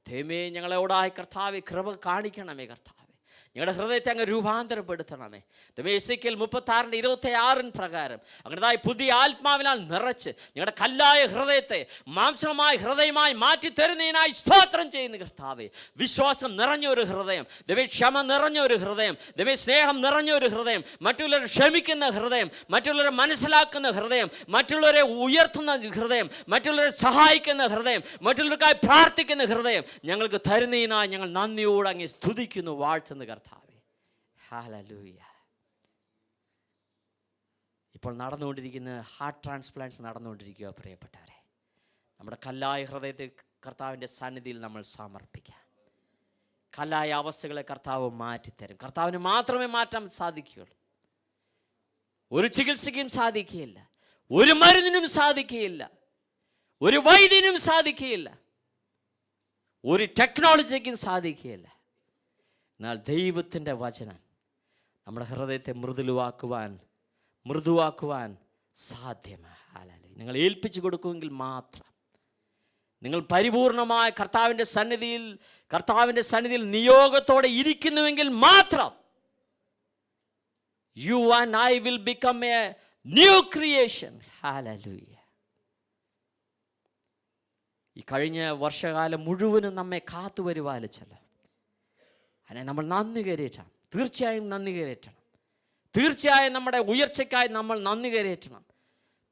ദൈവമേ ഞങ്ങളോടായി കർത്താവേ കൃപ കാണിക്കണമേ കർത്താവേ. ഞങ്ങളുടെ ഹൃദയത്തെ അങ്ങ് രൂപാന്തരപ്പെടുത്തണമേ. എസേക്കിയേൽ 36:26 പ്രകാരം അങ്ങനതായ പുതിയ ആത്മാവിനാൽ നിറച്ച് ഞങ്ങളുടെ കല്ലായ ഹൃദയത്തെ മാംസമായ ഹൃദയമായി മാറ്റി തരുന്നതിനായി സ്തോത്രം ചെയ്യുന്ന കർത്താവേ. വിശ്വാസം നിറഞ്ഞ ഒരു ഹൃദയം, ദൈവമേ ക്ഷമ നിറഞ്ഞ ഒരു ഹൃദയം, ദൈവമേ സ്നേഹം നിറഞ്ഞ ഒരു ഹൃദയം, മറ്റുള്ളവരെ ക്ഷമിക്കുന്ന ഹൃദയം, മറ്റുള്ളവരെ മനസ്സിലാക്കുന്ന ഹൃദയം, മറ്റുള്ളവരെ ഉയർത്തുന്ന ഹൃദയം, മറ്റുള്ളവരെ സഹായിക്കുന്ന ഹൃദയം, മറ്റുള്ളവർക്കായി പ്രാർത്ഥിക്കുന്ന ഹൃദയം ഞങ്ങൾക്ക് തരുന്നതിനായി ഞങ്ങൾ നന്ദിയോടെ അങ്ങ് സ്തുതിക്കുന്നു, വാഴ്ത്തുന്നു കർത്താവേ. ഹല്ലേലൂയ. ഇപ്പോൾ നടന്നുകൊണ്ടിരിക്കുന്ന ഹാർട്ട് ട്രാൻസ്പ്ലാന്റ്സ് നടന്നുകൊണ്ടിരിക്കുക പ്രിയപ്പെട്ടവരെ. നമ്മുടെ കല്ലായ ഹൃദയത്തെ കർത്താവിൻ്റെ സന്നിധിയിൽ നമ്മൾ സമർപ്പിക്കാം. കല്ലായ അവസ്ഥകളെ കർത്താവ് മാറ്റിത്തരും. കർത്താവിന് മാത്രമേ മാറ്റാൻ സാധിക്കുകയുള്ളൂ. ഒരു ചികിത്സയ്ക്കും സാധിക്കുകയില്ല, ഒരു മരുന്നിനും സാധിക്കുകയില്ല, ഒരു വൈദ്യനും സാധിക്കുകയില്ല, ഒരു ടെക്നോളജിക്കും സാധിക്കുകയില്ല. എന്നാൽ ദൈവത്തിൻ്റെ വചനം നമ്മുടെ ഹൃദയത്തെ മൃദുവാക്കുവാൻ സാധ്യമാണ്. നിങ്ങൾ ഏൽപ്പിച്ചു കൊടുക്കുമെങ്കിൽ മാത്രം, നിങ്ങൾ പരിപൂർണമായ കർത്താവിൻ്റെ സന്നിധിയിൽ നിയോഗത്തോടെ ഇരിക്കുന്നുവെങ്കിൽ മാത്രം you and I will become a new creation. Hallelujah. ഈ കഴിഞ്ഞ വർഷകാലം മുഴുവനും നമ്മെ കാത്തു പരിപാലിച്ചല്ലോ. അതിനെ നമ്മൾ നന്ദി കരയറ്റണം. തീർച്ചയായും നന്ദി കരയറ്റണം. തീർച്ചയായും നമ്മുടെ ഉയർച്ചയ്ക്കായി നമ്മൾ നന്ദി കരയറ്റണം.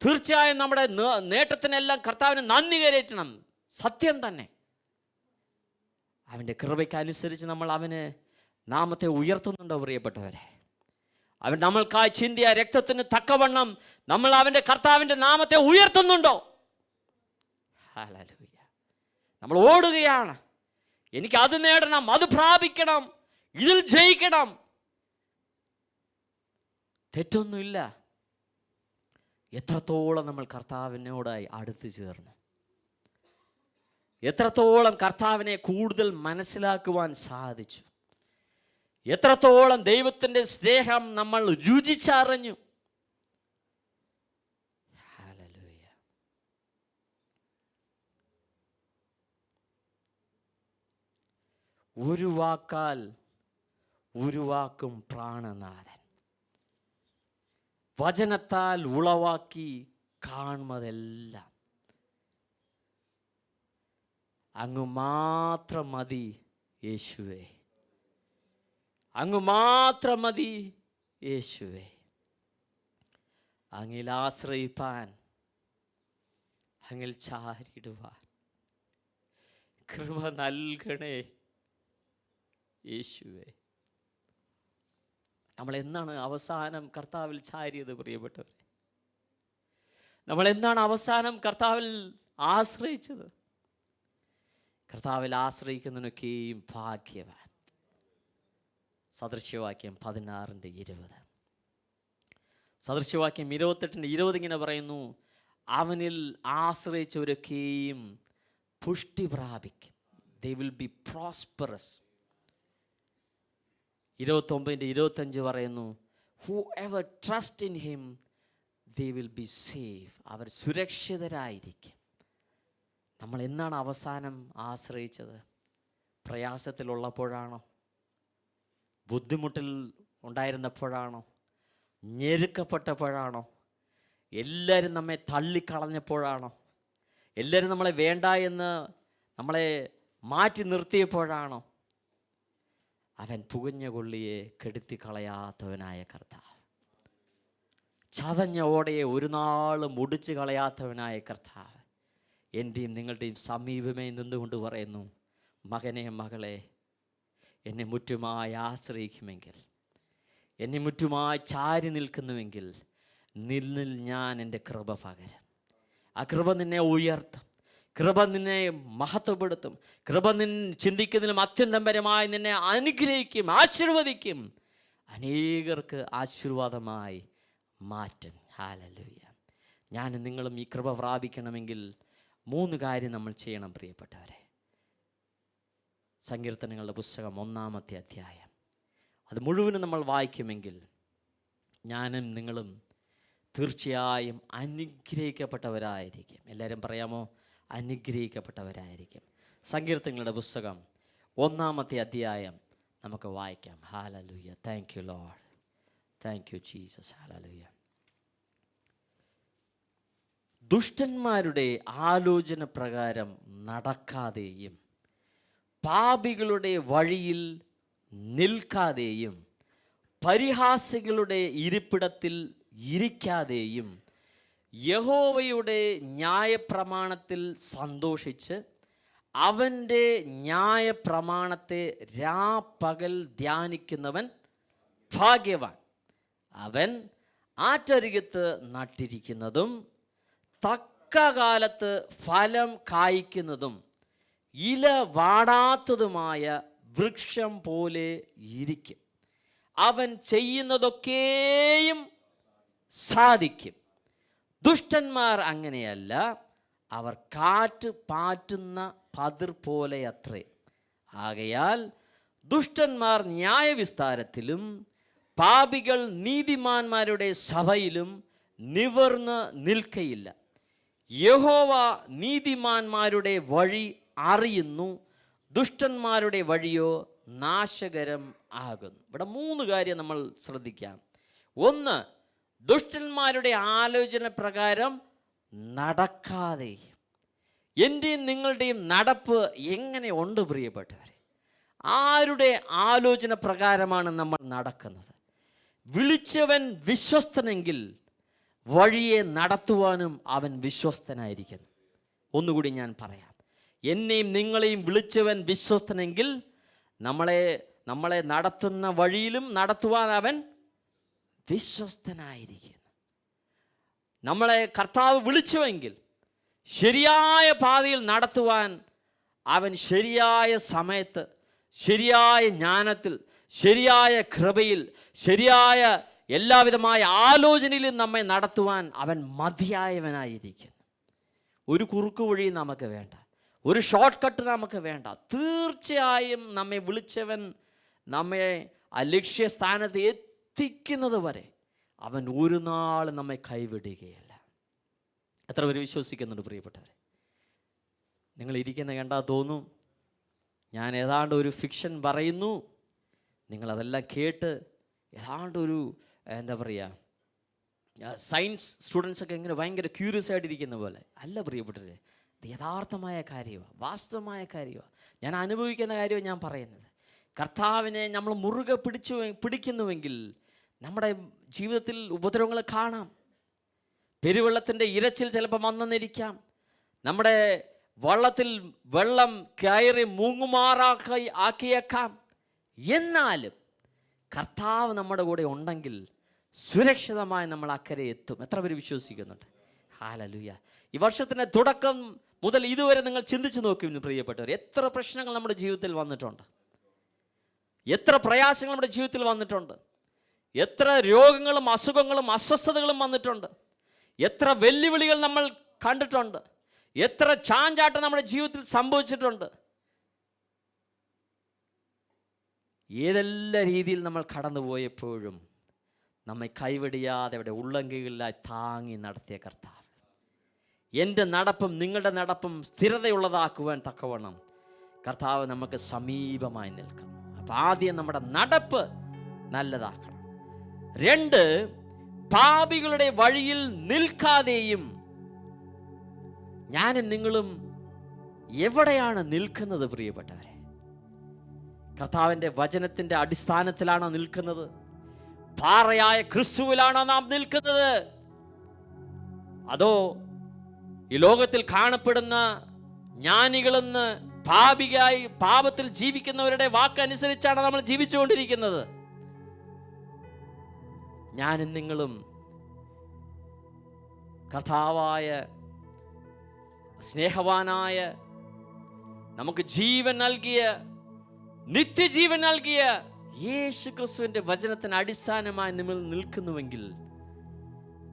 തീർച്ചയായും നമ്മുടെ നേട്ടത്തിനെല്ലാം കർത്താവിന് നന്ദി കരയറ്റണം. സത്യം തന്നെ. അവൻ്റെ കൃപയ്ക്കനുസരിച്ച് നമ്മൾ അവന് നാമത്തെ ഉയർത്തുന്നുണ്ടോ പ്രിയപ്പെട്ടവരെ? അവൻ നമ്മൾക്കായി ചിന്തിയ രക്തത്തിന് തക്കവണ്ണം നമ്മൾ അവൻ്റെ കർത്താവിൻ്റെ നാമത്തെ ഉയർത്തുന്നുണ്ടോ? ഹല്ലേലൂയ. നമ്മൾ ഓടുകയാണ്. എനിക്ക് അത് നേടണം, അത് പ്രാപിക്കണം, ഇതിൽ ജയിക്കണം. തെറ്റൊന്നുമില്ല. എത്രത്തോളം നമ്മൾ കർത്താവിനോടായി അടുത്ത് ചേർന്നു, എത്രത്തോളം കർത്താവിനെ കൂടുതൽ മനസ്സിലാക്കുവാൻ സാധിച്ചു, എത്രത്തോളം ദൈവത്തിൻ്റെ സ്നേഹം നമ്മൾ രുചിച്ചറിഞ്ഞു. ഹല്ലേലൂയ. ഒരു വാക്കാൽ ഉരുവാക്കും പ്രാണനാഥൻ, വചനത്താൽ ഉളവാക്കി കാണുന്നതെല്ലാം. അങ്ങ് മാത്രം മതി യേശുവേ, അങ്ങ് മാത്രം മതി യേശുവേ. അങ്ങിൽ ആശ്രയിപ്പാൻ, അങ്ങിൽ ചാരിടുവാൻ കൃപ നൽകണേ യേശുവേ. നമ്മൾ എന്നാണ് അവസാനം കർത്താവിൽ ചാരിയത് പ്രിയപ്പെട്ടവരെ? നമ്മൾ എന്നാണ് അവസാനം കർത്താവിൽ ആശ്രയിച്ചത്? കർത്താവിൽ ആശ്രയിക്കുന്നതിനൊക്കെയും ഭാഗ്യവാൻ. സദൃശ്യവാക്യം 16:20. സദൃശ്യവാക്യം 28:20 ഇങ്ങനെ പറയുന്നു, അവനിൽ ആശ്രയിച്ചവരൊക്കെയും പുഷ്ടി പ്രാപിക്കും. They will be prosperous. 29:25 പറയുന്നു, whoever trust in him they will be safe. അവർ സുരക്ഷിതരായിരിക്കും. നമ്മൾ എന്നാണ് അവസാനം ആശ്രയിച്ചത്? പ്രയാസത്തിലുള്ളപ്പോഴാണോ? ബുദ്ധിമുട്ടിൽ ഉണ്ടായിരുന്നപ്പോഴാണോ? ഞെരുക്കപ്പെട്ടപ്പോഴാണോ? എല്ലാവരും നമ്മെ തള്ളിക്കളഞ്ഞപ്പോഴാണോ? എല്ലാവരും നമ്മളെ വേണ്ട എന്ന് നമ്മളെ മാറ്റി നിർത്തിയപ്പോഴാണോ? അവൻ പുകഞ്ഞ കൊള്ളിയെ കെടുത്തി കളയാത്തവനായ കർത്താവ്, ചതഞ്ഞ ഓടയെ ഒരു നാളും മുടിച്ച് കളയാത്തവനായ കർത്താവ് എൻ്റെയും നിങ്ങളുടെയും സമീപമേ നിന്നുകൊണ്ട് പറയുന്നു, മകനെ മകളെ, എന്നെ മുറ്റുമായി ആശ്രയിക്കുമെങ്കിൽ, എന്നെ മുറ്റുമായി ചാരി നിൽക്കുന്നുവെങ്കിൽ നിന്നിൽ ഞാൻ എൻ്റെ കൃപ പകരം. ആ കൃപ നിന്നെ ഉയർത്തും, കൃപ നിന്നെ മഹത്വപ്പെടുത്തും, കൃപ ചിന്തിക്കുന്നതിലും അത്യന്തപരമായി നിന്നെ അനുഗ്രഹിക്കും, ആശീർവദിക്കും, അനേകർക്ക് ആശീർവാദമായി മാറ്റും. ഹല്ലേലൂയ. ഞാനും നിങ്ങളും ഈ കൃപ പ്രാപിക്കണമെങ്കിൽ 3 കാര്യം നമ്മൾ ചെയ്യണം പ്രിയപ്പെട്ടവരെ. സങ്കീർത്തനങ്ങളുടെ പുസ്തകം 1-ാമത്തെ അധ്യായം, അത് മുഴുവനും നമ്മൾ വായിക്കുമെങ്കിൽ ഞാനും നിങ്ങളും തീർച്ചയായും അനുഗ്രഹിക്കപ്പെട്ടവരായിരിക്കും. എല്ലാവരും പറയാമോ? അനുഗ്രഹിക്കപ്പെട്ടവരായിരിക്കും. സങ്കീർത്തനങ്ങളുടെ പുസ്തകം 1-ാമത്തെ അധ്യായം നമുക്ക് വായിക്കാം. Hallelujah. Thank you Lord, thank you Jesus. Hallelujah. ദുഷ്ടന്മാരുടെ ആലോചന പ്രകാരം നടക്കാതെയും പാപികളുടെ വഴിയിൽ നിൽക്കാതെയും പരിഹാസികളുടെ ഇരിപ്പിടത്തിൽ ഇരിക്കാതെയും യഹോവയുടെ ന്യായപ്രമാണത്തിൽ സന്തോഷിച്ച് അവൻ്റെ ന്യായപ്രമാണത്തെ രാപ്പകൽ ധ്യാനിക്കുന്നവൻ ഭാഗ്യവാൻ. അവൻ ആറ്റരികത്ത് നട്ടിരിക്കുന്നതും തക്ക കാലത്ത് ഫലം കായ്ക്കുന്നതും ഇല വാടാത്തതുമായ വൃക്ഷം പോലെ ഇരിക്കും. അവൻ ചെയ്യുന്നതൊക്കെയും സാധിക്കും. ദുഷ്ടന്മാർ അങ്ങനെയല്ല, അവർ കാറ്റ് പാറ്റുന്ന പതിർ പോലെ അത്രേ. ആകയാൽ ദുഷ്ടന്മാർ ന്യായവിസ്താരത്തിലും പാപികൾ നീതിമാന്മാരുടെ സഭയിലും നിവർന്ന് നിൽക്കയില്ല. യഹോവ നീതിമാന്മാരുടെ വഴി അറിയുന്നു, ദുഷ്ടന്മാരുടെ വഴിയോ നാശകരം ആകുന്നു. ഇവിടെ 3 കാര്യം നമ്മൾ ശ്രദ്ധിക്കാം. 1, ദുഷ്ടന്മാരുടെ ആലോചന പ്രകാരം നടക്കാതെ. എൻ്റെയും നിങ്ങളുടെയും നടപ്പ് എങ്ങനെ ഉണ്ട് പ്രിയപ്പെട്ടവരെ? ആരുടെ ആലോചന പ്രകാരമാണ് നമ്മൾ നടക്കുന്നത്? വിളിച്ചവൻ വിശ്വസ്തനെങ്കിൽ വഴിയെ നടത്തുവാനും അവൻ വിശ്വസ്തനായിരിക്കുന്നു. ഒന്നുകൂടി ഞാൻ പറയാം. എന്നെയും നിങ്ങളെയും വിളിച്ചവൻ വിശ്വസ്തനെങ്കിൽ നമ്മളെ നടത്തുന്ന വഴിയിലും നടത്തുവാൻ അവൻ വിശ്വസ്തനായിരിക്കുന്നു. നമ്മളെ കർത്താവ് വിളിച്ചുവെങ്കിൽ ശരിയായ പാതയിൽ നടത്തുവാൻ അവൻ ശരിയായ സമയത്ത്, ശരിയായ ജ്ഞാനത്തിൽ, ശരിയായ കൃപയിൽ, ശരിയായ എല്ലാവിധമായ ആലോചനയിലും നമ്മെ നടത്തുവാൻ അവൻ മതിയായവനായിരിക്കുന്നു. ഒരു കുറുക്കു വഴി നമുക്ക് വേണ്ട, ഒരു ഷോർട്ട് കട്ട് നമുക്ക് വേണ്ട. തീർച്ചയായും നമ്മെ വിളിച്ചവൻ നമ്മെ ആ ലക്ഷ്യസ്ഥാനത്ത് എത്തിക്കുന്നത് വരെ അവൻ ഒരു നാൾ നമ്മെ കൈവിടുകയില്ല. എത്ര പേര് വിശ്വസിക്കുന്നുണ്ട് പ്രിയപ്പെട്ടവരെ? നിങ്ങൾ ഇരിക്കുന്ന കണ്ടാൽ തോന്നും ഞാൻ ഏതാണ്ട് ഒരു ഫിക്ഷൻ പറയുന്നു, നിങ്ങളതെല്ലാം കേട്ട് ഏതാണ്ട് ഒരു എന്താ പറയുക, സയൻസ് സ്റ്റുഡൻസൊക്കെ ഇങ്ങനെ ഭയങ്കര ക്യൂരിയസ് ആയിട്ടിരിക്കുന്ന പോലെ അല്ല പ്രിയപ്പെട്ടവരെ. ഇത് യഥാർത്ഥമായ കാര്യമാണ്, വാസ്തവമായ കാര്യമാണ്. ഞാൻ അനുഭവിക്കുന്ന കാര്യമാണ് ഞാൻ പറയുന്നത്. കർത്താവിനെ നമ്മൾ മുറുകെ പിടിക്കുന്നുവെങ്കിൽ നമ്മുടെ ജീവിതത്തിൽ ഉപദ്രവങ്ങൾ കാണാം. പെരുവെള്ളത്തിൻ്റെ ഇരച്ചിൽ ചിലപ്പോൾ വന്നെന്നിരിക്കാം. നമ്മുടെ വള്ളത്തിൽ വെള്ളം കയറി ആക്കിയേക്കാം. എന്നാലും കർത്താവ് നമ്മുടെ കൂടെ ഉണ്ടെങ്കിൽ സുരക്ഷിതമായി നമ്മൾ അക്കരെ എത്തും. എത്ര പേര് വിശ്വസിക്കുന്നുണ്ട്? ഹല്ലേലൂയ. ഈ വർഷത്തിൻ്റെ തുടക്കം മുതൽ ഇതുവരെ നിങ്ങൾ ചിന്തിച്ച് നോക്കി പ്രിയപ്പെട്ടവർ, എത്ര പ്രശ്നങ്ങൾ നമ്മുടെ ജീവിതത്തിൽ വന്നിട്ടുണ്ട്, എത്ര പ്രയാസങ്ങൾ നമ്മുടെ ജീവിതത്തിൽ വന്നിട്ടുണ്ട്, എത്ര രോഗങ്ങളും അസുഖങ്ങളും അസ്വസ്ഥതകളും വന്നിട്ടുണ്ട്, എത്ര വെല്ലുവിളികൾ നമ്മൾ കണ്ടിട്ടുണ്ട്, എത്ര ചാഞ്ചാട്ടം നമ്മുടെ ജീവിതത്തിൽ സംഭവിച്ചിട്ടുണ്ട്. ഏതെല്ലാം രീതിയിൽ നമ്മൾ കടന്നുപോയപ്പോഴും നമ്മെ കൈവടിയാതെ അവിടെ ഉള്ളംകൈകളിലായി താങ്ങി നടത്തിയ കർത്താവ്, എൻ്റെ നടപ്പും നിങ്ങളുടെ നടപ്പും സ്ഥിരതയുള്ളതാക്കുവാൻ തക്കവണ്ണം കർത്താവ് നമുക്ക് സമീപമായി നിൽക്കണം. അപ്പം ആദ്യം നമ്മുടെ നടപ്പ് നല്ലതാക്കണം. 2, പാപികളുടെ വഴിയിൽ നിൽക്കാതെയും. ഞാനും നിങ്ങളും എവിടെയാണ് നിൽക്കുന്നത് പ്രിയപ്പെട്ടവരെ? കർത്താവിൻ്റെ വചനത്തിൻ്റെ അടിസ്ഥാനത്തിലാണോ നിൽക്കുന്നത്? പാറയായ ക്രിസ്തുവിലാണോ നാം നിൽക്കുന്നത്? അതോ ഈ ലോകത്തിൽ കാണപ്പെടുന്ന ജ്ഞാനികളെന്ന് പാപത്തിൽ ജീവിക്കുന്നവരുടെ വാക്കനുസരിച്ചാണ് നമ്മൾ ജീവിച്ചുകൊണ്ടിരിക്കുന്നത്? ഞാനും നിങ്ങളും കർത്താവായ സ്നേഹവാനായ നമുക്ക് ജീവൻ നൽകിയ, നിത്യജീവൻ നൽകിയ യേശു ക്രിസ്തുവിൻ്റെ വചനത്തിന് അടിസ്ഥാനമായി നമ്മൾ നിൽക്കുന്നുവെങ്കിൽ,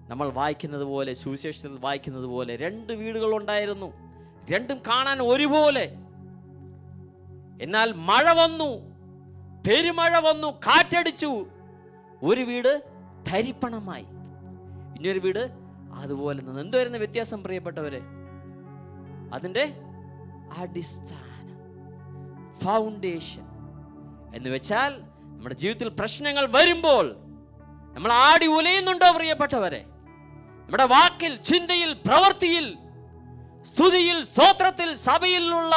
നമ്മൾ വായിക്കുന്നത് പോലെ, സുവിശേഷത്തിൽ വായിക്കുന്നത് പോലെ 2 വീടുകളുണ്ടായിരുന്നു, രണ്ടും കാണാൻ ഒരുപോലെ. എന്നാൽ മഴ വന്നു, പെരുമഴ വന്നു, കാറ്റടിച്ചു. ഒരു വീട് തരിപ്പണമായി, ഇനിയൊരു വീട് അതുപോലെ നിന്ന്. എന്തായിരുന്നു വ്യത്യാസം പ്രിയപ്പെട്ടവരെ? അതിൻ്റെ അടിസ്ഥാനം, ഫൗണ്ടേഷൻ എന്ന് വെച്ചാൽ നമ്മുടെ ജീവിതത്തിൽ പ്രശ്നങ്ങൾ വരുമ്പോൾ നമ്മൾ ആടി ഉലയുന്നുണ്ടോ പ്രിയപ്പെട്ടവരെ? നമ്മുടെ വാക്കിൽ, ചിന്തയിൽ, പ്രവൃത്തിയിൽ, സ്തുതിയിൽ, സ്തോത്രത്തിൽ, സഭയിലുള്ള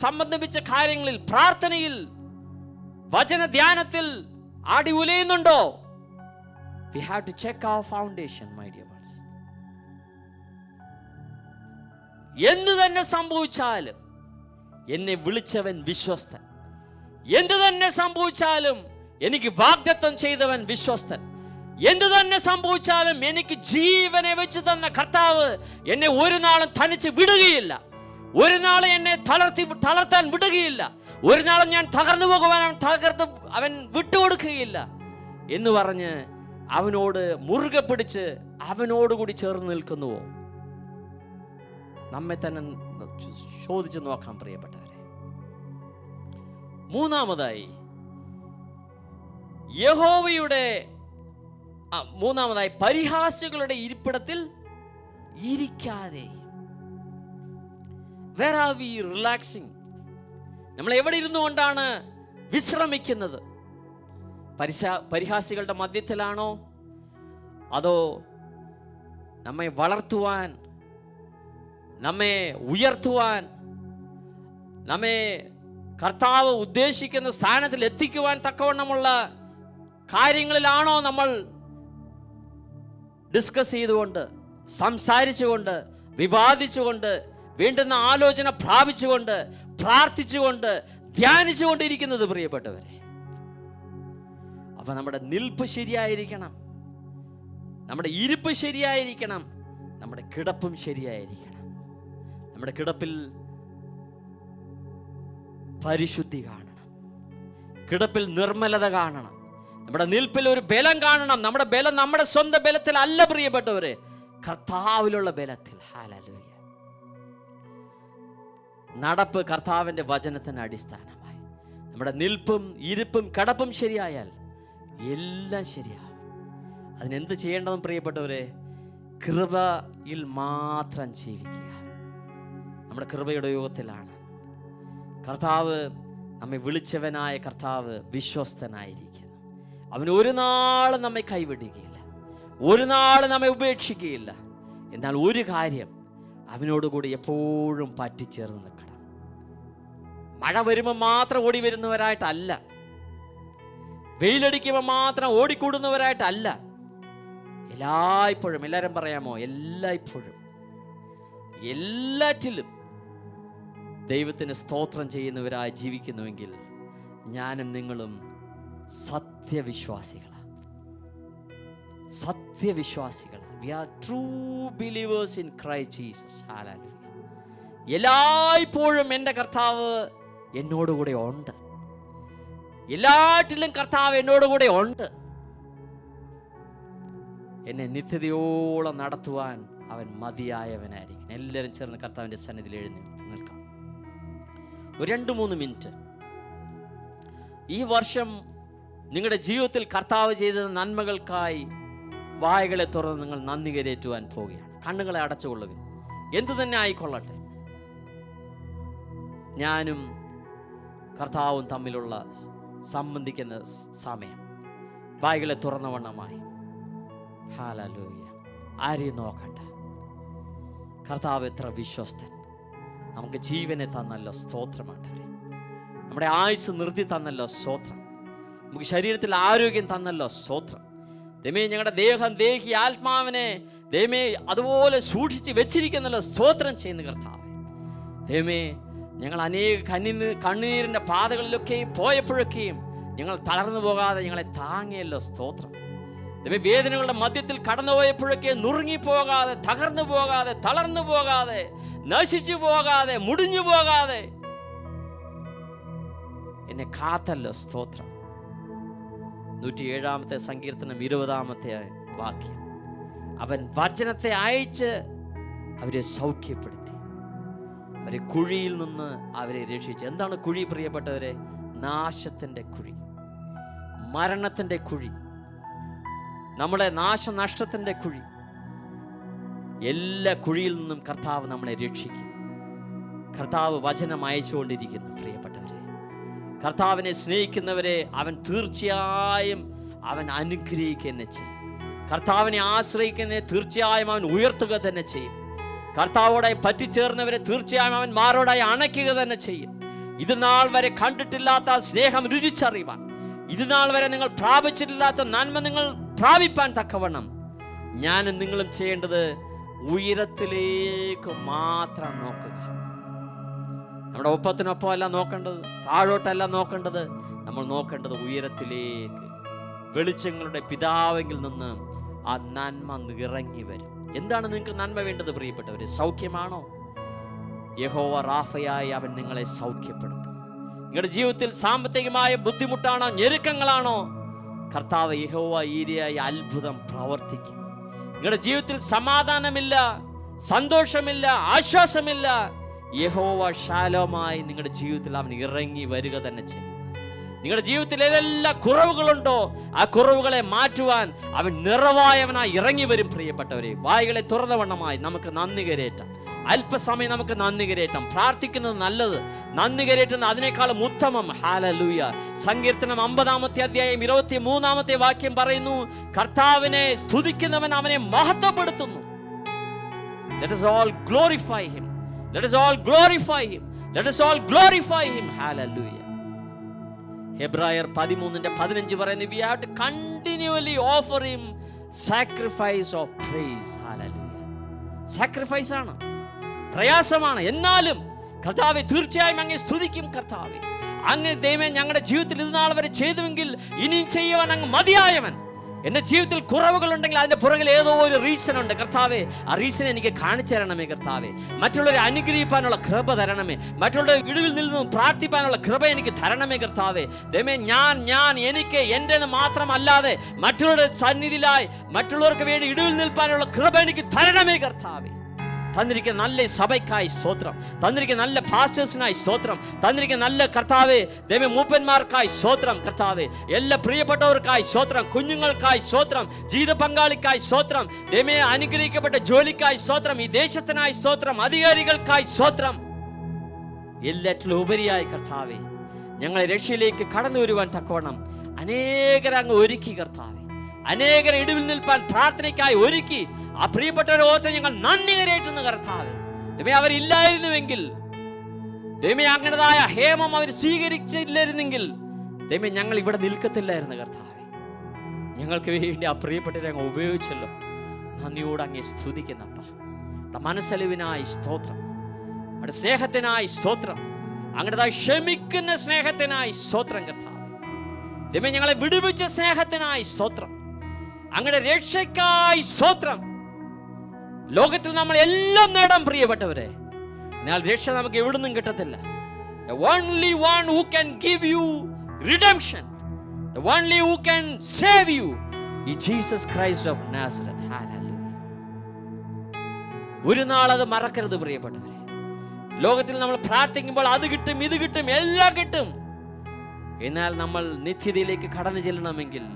സംബന്ധിച്ച കാര്യങ്ങളിൽ, പ്രാർത്ഥനയിൽ, വചന ധ്യാനത്തിൽ ആടി ഉലയുന്നുണ്ടോ? We have to check our foundation, my dear ones. എന്തു തന്നെ സംഭവിച്ചാലും എന്നെ വിളിച്ചവൻ വിശ്വസ്തൻ. എന്തു തന്നെ സംഭവിച്ചാലും എനിക്ക് വാഗ്ദത്തം ചെയ്തവൻ വിശ്വസ്തൻ. എന്തു തന്നെ സംഭവിച്ചാലും എനിക്ക് ജീവനെ വെച്ച് തന്ന കർത്താവ് എന്നെ ഒരു നാളും തനിച്ച് വിടുകയില്ല. ഒരു നാളും എന്നെ തളർത്താൻ വിടുകയില്ല. ഒരു നാളും ഞാൻ തകർന്നു പോകുവാൻ അവൻ വിട്ടുകൊടുക്കുകയില്ല എന്ന് പറഞ്ഞ് അവനോട് മുറുകെ പിടിച്ച് അവനോടുകൂടി ചേർന്ന് നിൽക്കുന്നുവോ? നമ്മെ തന്നെ ചോദിച്ചു നോക്കാം പ്രിയപ്പെട്ടവരെ. മൂന്നാമതായി പരിഹാസികളുടെ ഇരിപ്പിടത്തിൽ ഇരിക്കാതെ. Where are we relaxing? നമ്മൾ എവിടെ ഇരുന്നു കൊണ്ടാണ് വിശ്രമിക്കുന്നത്? പരിഹാസികളുടെ മധ്യത്തിലാണോ? അതോ നമ്മെ വളർത്തുവാൻ, നമ്മെ ഉയർത്തുവാൻ, നമ്മെ കർത്താവ് ഉദ്ദേശിക്കുന്ന സ്ഥാനത്തിൽ എത്തിക്കുവാൻ തക്കവണ്ണമുള്ള കാര്യങ്ങളിലാണോ നമ്മൾ ഡിസ്കസ് ചെയ്തുകൊണ്ട്, സംസാരിച്ചുകൊണ്ട്, വിവാദിച്ചുകൊണ്ട്, വേണ്ടുന്ന ആലോചന പ്രാപിച്ചുകൊണ്ട്, പ്രാർത്ഥിച്ചുകൊണ്ട്, ധ്യാനിച്ചുകൊണ്ടിരിക്കുന്നത് പ്രിയപ്പെട്ടവരെ? അപ്പൊ നമ്മുടെ നിൽപ്പ് ശരിയായിരിക്കണം, നമ്മുടെ ഇരിപ്പ് ശരിയായിരിക്കണം, നമ്മുടെ കിടപ്പും ശരിയായിരിക്കണം. നമ്മുടെ കിടപ്പിൽ പരിശുദ്ധി കാണണം, കിടപ്പിൽ നിർമ്മലത കാണണം, നമ്മുടെ നിൽപ്പിൽ ഒരു ബലം കാണണം. നമ്മുടെ ബലം നമ്മുടെ സ്വന്തം ബലത്തിൽ അല്ല പ്രിയപ്പെട്ടവരെ, കർത്താവിലുള്ള ബലത്തിൽ. ഹല്ലേലൂയ. നടപ്പ് കർത്താവിൻ്റെ വചനത്തിന് അടിസ്ഥാനമായി. നമ്മുടെ നിൽപ്പും ഇരിപ്പും കിടപ്പും ശരിയായാൽ എല്ലാം ശരിയാവും. അതിനെന്ത് ചെയ്യേണ്ടതും പ്രിയപ്പെട്ടവരെ? കൃപയിൽ മാത്രം ജീവിക്കുക. നമ്മുടെ കൃപയുടെ യുഗത്തിലാണ്. കർത്താവ് നമ്മെ വിളിച്ചവനായ കർത്താവ് വിശ്വസ്തനായിരിക്കുന്നു. അവൻ ഒരു നാളും നമ്മെ കൈവിടുകയില്ല, ഒരു നാളും നമ്മെ ഉപേക്ഷിക്കുകയില്ല. എന്നാൽ ഒരു കാര്യം, അവനോടുകൂടി എപ്പോഴും പറ്റിച്ചേർന്ന് നിൽക്കണം. മഴ വരുമ്പോൾ മാത്രം ഓടി വരുന്നവരായിട്ടല്ല, വെയിലടിക്കുമ്പോൾ മാത്രം ഓടിക്കൂടുന്നവരായിട്ടല്ല, എല്ലായ്പ്പോഴും. എല്ലാവരും പറയാമോ? എല്ലായ്പ്പോഴും, എല്ലാറ്റിലും ദൈവത്തിന് സ്തോത്രം ചെയ്യുന്നവരായി ജീവിക്കുന്നുവെങ്കിൽ ഞാനും നിങ്ങളും സത്യവിശ്വാസികളാണ്. We are true believers in Christ Jesus. Hallelujah. എല്ലായ്പ്പോഴും എൻ്റെ കർത്താവ് എന്നോടുകൂടെ ഉണ്ട്. എല്ലാറ്റിലും കർത്താവ് എന്നോടുകൂടെ ഉണ്ട്. എന്നെ നിത്യതയോളം നടത്തുവാൻ അവൻ മതിയായവനായിരിക്കും. എല്ലാവരും ചേർന്ന് കർത്താവിൻ്റെ സന്നിധിയിൽ എഴുന്നേറ്റ് നിൽക്കാം. ഒരു 2-3 മിനിറ്റ്. ഈ വർഷം നിങ്ങളുടെ ജീവിതത്തിൽ കർത്താവ് ചെയ്ത നന്മകൾക്കായി വായകളെ തുറന്ന് നിങ്ങൾ നന്ദി കരേറ്റുവാൻ പോവുകയാണ്. കണ്ണുകളെ അടച്ചുകൊള്ളുക. എന്തു തന്നെ ആയിക്കൊള്ളട്ടെ, ഞാനും കർത്താവും തമ്മിലുള്ള സംബന്ധിക്കുന്ന സമയം വായകളെ തുറന്ന വണ്ണമായി. ഹല്ലേലൂയ. ആരെയും നോക്കണ്ട. കർത്താവ് എത്ര വിശ്വസ്തൻ. നമുക്ക് ജീവനെ തന്നല്ലോ, സ്തോത്രമാണ്. നമ്മുടെ ആയുസ് നിർത്തി തന്നല്ലോ, സ്തോത്രം. നമുക്ക് ശരീരത്തിൽ ആരോഗ്യം തന്നല്ലോ, സ്തോത്രം. ദൈവമേ, ഞങ്ങളുടെ ദേഹം, ദേഹി, ആത്മാവിനെ ദൈവമേ അതുപോലെ സൂക്ഷിച്ച് വെച്ചിരിക്കുന്നല്ലോ, സ്തോത്രം ചെയ്യുന്ന കർത്താവ്. ദൈവമേ, ഞങ്ങൾ അനേക കണ്ണീരിൻ്റെ പാതകളിലൊക്കെയും പോയപ്പോഴൊക്കെയും ഞങ്ങൾ തളർന്നു പോകാതെ ഞങ്ങളെ താങ്ങിയല്ലോ, സ്തോത്രം. ദൈവമേ, വേദനകളുടെ മധ്യത്തിൽ കടന്നുപോയപ്പോഴൊക്കെ നുറുങ്ങിപ്പോകാതെ, തകർന്നു പോകാതെ, തളർന്നു പോകാതെ, നശിച്ചു പോകാതെ, മുടിഞ്ഞു പോകാതെ എന്നെ കാത്തല്ലോ, സ്തോത്രം. 107-ാമത്തെ സങ്കീർത്തനം 20-ാമത്തെ വാക്യം. അവൻ വചനത്തെ അയച്ച് അവരെ സൗഖ്യപ്പെടുത്തി, അവരെ കുഴിയിൽ നിന്ന് അവരെ രക്ഷിച്ചു. എന്താണ് കുഴി പ്രിയപ്പെട്ടവരെ? നാശത്തിൻ്റെ കുഴി, മരണത്തിൻ്റെ കുഴി, നമ്മുടെ നാശനഷ്ടത്തിൻ്റെ കുഴി. എല്ലാ കുഴിയിൽ നിന്നും കർത്താവ് നമ്മളെ രക്ഷിക്കും. കർത്താവ് വചനം അയച്ചുകൊണ്ടിരിക്കുന്നു പ്രിയപ്പെട്ടവരെ. കർത്താവിനെ സ്നേഹിക്കുന്നവരെ അവൻ തീർച്ചയായും അവൻ അനുഗ്രഹിക്കുക തന്നെ ചെയ്യും. കർത്താവിനെ ആശ്രയിക്കുന്നവരെ തീർച്ചയായും അവൻ ഉയർത്തുക തന്നെ ചെയ്യും. കർത്താവോടായി പറ്റിച്ചേർന്നവരെ തീർച്ചയായും അവൻ മാറോടായി അണയ്ക്കുക തന്നെ ചെയ്യും. ഇത് നാൾ വരെ കണ്ടിട്ടില്ലാത്ത സ്നേഹം രുചിച്ചറിയുവാൻ, ഇത് നാൾ വരെ നിങ്ങൾ പ്രാപിച്ചിട്ടില്ലാത്ത നന്മ നിങ്ങൾ പ്രാപിപ്പാൻ തക്കവണ്ണം ഞാനും നിങ്ങളും ചെയ്യേണ്ടത് ഉയരത്തിലേക്ക് മാത്രം നോക്കുക. നമ്മുടെ ഒപ്പത്തിനൊപ്പമല്ല നോക്കേണ്ടത്, താഴോട്ടല്ല നോക്കേണ്ടത്. നമ്മൾ നോക്കേണ്ടത് ഉയരത്തിലേക്ക്. വെളിച്ചങ്ങളുടെ പിതാവെങ്കിൽ നിന്ന് ആ നന്മ ഇറങ്ങി വരും. എന്താണ് നിങ്ങൾക്ക് നന്മ വേണ്ടത് പ്രിയപ്പെട്ടവർ? സൗഖ്യമാണോ? യഹോവ റാഫയായി അവൻ നിങ്ങളെ സൗഖ്യപ്പെടുത്തും. നിങ്ങളുടെ ജീവിതത്തിൽ സാമ്പത്തികമായ ബുദ്ധിമുട്ടാണോ, ഞെരുക്കങ്ങളാണോ, കർത്താവ് യഹോവ ഈരയായി അത്ഭുതം പ്രവർത്തിക്കും. നിങ്ങളുടെ ജീവിതത്തിൽ സമാധാനമില്ല, സന്തോഷമില്ല, ആശ്വാസമില്ല, യഹോവ ശാലോമായി നിങ്ങളുടെ ജീവിതത്തിൽ അവൻ ഇറങ്ങി വരിക തന്നെ ചെയ്യും. നിങ്ങളുടെ ജീവിതത്തിൽ ഏതെല്ലാം കുറവുകളുണ്ടോ ആ കുറവുകളെ മാറ്റുവാൻ അവൻ നിറവായവനായി ഇറങ്ങി വരും. പ്രിയപ്പെട്ടവരെ, വായുകളെ തുറന്ന വണ്ണമായി നമുക്ക് നന്ദി കരേറ്റാം. അല്പസമയം നമുക്ക് നന്ദി കരേറ്റാം. പ്രാർത്ഥിക്കുന്നത് നല്ലത്, നന്ദി കരേറ്റുന്നത് അതിനേക്കാളും ഉത്തമം. ഹല്ലേലൂയ. സങ്കീർത്തനം 50-ാമത്തെ അധ്യായം 23-ാമത്തെ വാക്യം പറയുന്നു, കർത്താവിനെ സ്തുതിക്കുന്നവൻ അവനെ മഹത്വപ്പെടുത്തുന്നു. Let us all glorify him. Let us all glorify him. Let us all glorify him. Hallelujah. ഹെബ്രായർ 13:15 പറയുന്നു, we have to continually offer him sacrifice of praise. Hallelujah. Sacrifice ആണ്, പ്രയാസമാണ്, എന്നാലും കർത്താവെ തീർച്ചയായും അങ്ങേ സ്തുതിക്കും. കർത്താവെ, അങ്ങ് ദൈവമേ ഞങ്ങളുടെ ജീവിതത്തിൽ ഇതുനാൾ വരെ ചെയ്തുവെങ്കിൽ ഇനിയും ചെയ്യുവാൻ അങ്ങ് മതിയായവൻ. എൻ്റെ ജീവിതത്തിൽ കുറവുകളുണ്ടെങ്കിൽ അതിൻ്റെ പുറകിൽ ഏതോ ഒരു റീസൺ ഉണ്ട്. കർത്താവെ, ആ റീസൺ എനിക്ക് കാണിച്ചു തരണമേ. കർത്താവെ, മറ്റുള്ളവരെ അനുഗ്രഹിക്കാനുള്ള കൃപ തരണമേ. മറ്റുള്ളവരുടെ ഇടിവിൽ നിന്നും പ്രാർത്ഥിക്കാനുള്ള കൃപ എനിക്ക് തരണമേ. കർത്താവെ, ദൈവമേ, ഞാൻ എനിക്ക് എൻ്റെന്ന് മാത്രമല്ലാതെ മറ്റുള്ളവരുടെ സന്നിധിയിലായി മറ്റുള്ളവർക്ക് വേണ്ടി ഇടിവിൽ നിൽക്കാനുള്ള കൃപ എനിക്ക് തരണമേ. കർത്താവെ, തന്നിരിക്കുന്ന നല്ല സഭയ്ക്കായി സ്തോത്രം, തന്നിരിക്കുന്ന നല്ല പാസ്റ്റേഴ്സിനായി സ്തോത്രം, തന്നിരിക്കുന്ന നല്ല കർത്താവെ ദൈവ മൂപ്പന്മാർക്കായി സ്തോത്രം. കർത്താവെ, എല്ലാ പ്രിയപ്പെട്ടവർക്കായി സ്തോത്രം, കുഞ്ഞുങ്ങൾക്കായി സ്തോത്രം, ജീവിത പങ്കാളിക്കായി സ്തോത്രം, ദൈവമേ അനുഗ്രഹിക്കപ്പെട്ട ജോലിക്കായി സ്തോത്രം, ഈ ദേശത്തിനായി സ്തോത്രം, അധികാരികൾക്കായി സ്തോത്രം. എല്ലാറ്റിലും ഉപരിയായി കർത്താവെ, ഞങ്ങളെ രക്ഷയിലേക്ക് കടന്നു വരുവാൻ തക്കവണ്ണം അനേകരങ്ങ് ഒരുക്കി. കർത്താവെ, അനേകരെ ഇടിവിൽ നിൽപ്പാൻ പ്രാർത്ഥനയ്ക്കായി ഒരുക്കി. ആ പ്രിയപ്പെട്ടവരെ ഓർത്ത് ഞങ്ങൾ നന്ദി കരേറ്റുന്ന കർത്താവെ, ദൈവമേ അവരില്ലായിരുന്നുവെങ്കിൽ, ദൈവമേ അങ്ങനതായ ഹേമം അവർ സ്വീകരിച്ചില്ലായിരുന്നെങ്കിൽ, ദൈവമേ ഞങ്ങൾ ഇവിടെ നിൽക്കത്തില്ലായിരുന്നു. കർത്താവെ, ഞങ്ങൾക്ക് വേണ്ടി ആ പ്രിയപ്പെട്ടവരെ അങ്ങ് ഉപയോഗിച്ചല്ലോ. നന്ദിയോട് അങ്ങേ സ്തുതിക്കുന്നപ്പ. മനസ്സലിവിനായി സ്തോത്രം, അവിടെ സ്നേഹത്തിനായി സ്തോത്രം, അങ്ങനതായ ക്ഷമിക്കുന്ന സ്നേഹത്തിനായി സ്തോത്രം. കർത്താവെ, ദൈവമേ ഞങ്ങളെ വിടുവിച്ച സ്നേഹത്തിനായി സ്തോത്രം, അങ്ങയുടെ രക്ഷയ്ക്കായി സ്തോത്രം. ലോകത്തിൽ നമ്മൾ എല്ലാം നേടാൻ പ്രിയപ്പെട്ടവരെ, എന്നാൽ രക്ഷ നമുക്ക് എവിടുന്നും കിട്ടത്തില്ല. The only one who can give you redemption, the only who can save you is Jesus Christ of Nazareth. Hallelujah. ഒരു നാൾ അത് മറക്കരുത് പ്രിയപ്പെട്ടവരെ. ലോകത്തിൽ നമ്മൾ പ്രാർത്ഥിക്കുമ്പോൾ അത് കിട്ടും, ഇത് കിട്ടും, എല്ലാം കിട്ടും. എന്നാൽ നമ്മൾ നിത്യതയിലേക്ക് കടന്നു ചെല്ലണമെങ്കിൽ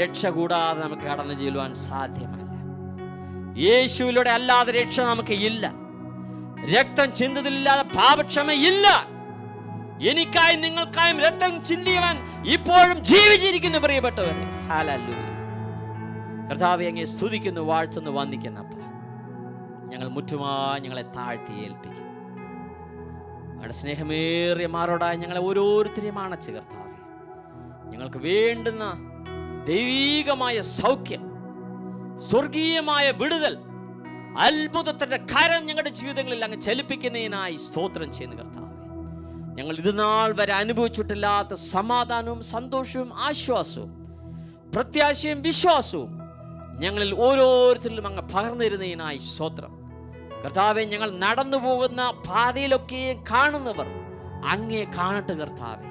രക്ഷ കൂടാതെ നമുക്ക് കടന്നു ചെല്ലുവാൻ സാധ്യമല്ല. യേശുവിലൂടെ അല്ലാതെ രക്ഷ നമുക്ക് ഇല്ല. രക്തം ചിന്തതില്ലാതെ പാപക്ഷമ ഇല്ല. എനിക്കായും നിങ്ങൾക്കായും രക്തം ചിന്തിയവൻ ഇപ്പോഴും ജീവിച്ചിരിക്കുന്നു പ്രിയപ്പെട്ടവരെ. ഹല്ലേലൂയ. കർത്താവേ, അങ്ങേ സ്തുതിക്കുന്നു, വാഴ്ത്തുന്നു, വന്ദിക്കുന്നപ്പ. ഞങ്ങൾ മുറ്റുമായി ഞങ്ങളെ താഴ്ത്തി ഏൽപ്പിക്കുന്നു. അവിടെ സ്നേഹമേറിയ മാറോടായി ഞങ്ങളെ ഓരോരുത്തരെയും അണച്ച് കർത്താവേ, ഞങ്ങൾക്ക് വേണ്ടുന്ന ദൈവികമായ സൗഖ്യം, സ്വർഗീയമായ വിടുതൽ, അത്ഭുതത്തിന്റെ കരം ഞങ്ങളുടെ ജീവിതങ്ങളിൽ അങ്ങ് ചലിപ്പിക്കുന്നതിനായി സ്തോത്രം ചെയ്യുന്ന കർത്താവേ, ഞങ്ങൾ ഇതുനാൾ വരെ അനുഭവിച്ചിട്ടില്ലാത്ത സമാധാനവും സന്തോഷവും ആശ്വാസവും പ്രത്യാശയും വിശ്വാസവും ഞങ്ങളിൽ ഓരോരുത്തരിലും അങ്ങ് പകർന്നിരുന്നതിനായി സ്തോത്രം. കർത്താവെ, ഞങ്ങൾ നടന്നു പോകുന്ന പാതയിലൊക്കെയും കാണുന്നവർ അങ്ങേ കാണട്ടെ കർത്താവെ.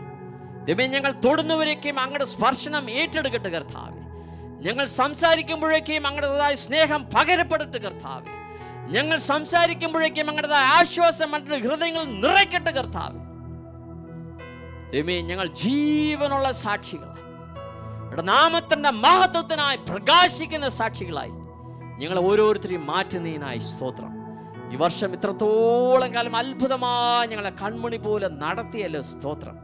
ദൈവമേ, ഞങ്ങൾ തൊടുന്നവരേക്കും അങ്ങയുടെ സ്പർശനം ഏറ്റെടുക്കട്ടെ കർത്താവെ. ഞങ്ങൾ സംസാരിക്കുമ്പോഴേക്കും അങ്ങയുടേതായ സ്നേഹം പകരപ്പെടട്ടെ കർത്താവെ. ഞങ്ങൾ സംസാരിക്കുമ്പോഴേക്കും അങ്ങയുടേതായ ആശ്വാസം മറ്റുള്ള ഹൃദയങ്ങൾ നിറയ്ക്കട്ടെ കർത്താവെ. ദൈവമേ, ഞങ്ങൾ ജീവനുള്ള സാക്ഷികളായി, നാമത്തിന്റെ മഹത്വത്തിനായി പ്രകാശിക്കുന്ന സാക്ഷികളായി ഞങ്ങൾ ഓരോരുത്തരെയും മാറ്റുന്നതിനായി സ്തോത്രം. ഈ വർഷം ഇത്രത്തോളം കാലം അത്ഭുതമായി ഞങ്ങളെ കൺമണി പോലെ നടത്തിയല്ലോ സ്തോത്രം.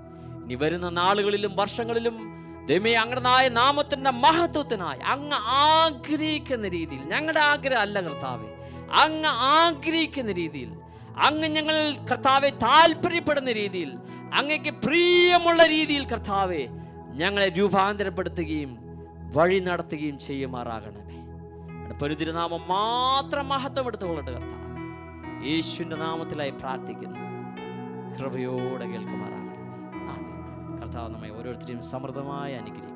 ഇനി വരുന്ന നാളുകളിലും വർഷങ്ങളിലും ദൈവമേ അങ്ങടേതായ നാമത്തിന്റെ മഹത്വത്തിനായി അങ്ങ് ആഗ്രഹിക്കുന്ന രീതിയിൽ, ഞങ്ങളുടെ ആഗ്രഹം അല്ല കർത്താവെ, അങ്ങ് ആഗ്രഹിക്കുന്ന രീതിയിൽ, അങ്ങ് ഞങ്ങൾ കർത്താവെ താല്പര്യപ്പെടുന്ന രീതിയിൽ, അങ്ങക്ക് പ്രിയമുള്ള രീതിയിൽ കർത്താവെ ഞങ്ങളെ രൂപാന്തരപ്പെടുത്തുകയും വഴി നടത്തുകയും ചെയ്യുമാറാകണമേ. പരിതിരുനാമം മാത്രം മഹത്വം എടുത്തുകൊള്ളട്ടെ കർത്താവെ. യേശുവിൻ്റെ നാമത്തിലായി പ്രാർത്ഥിക്കുന്നു, കൃപയോടെ കേൾക്കുമാറാകണമേ. ആമേൻ. കർത്താവ് നമ്മെ ഓരോരുത്തരെയും സമൃദ്ധമായി അനുഗ്രഹിക്കും.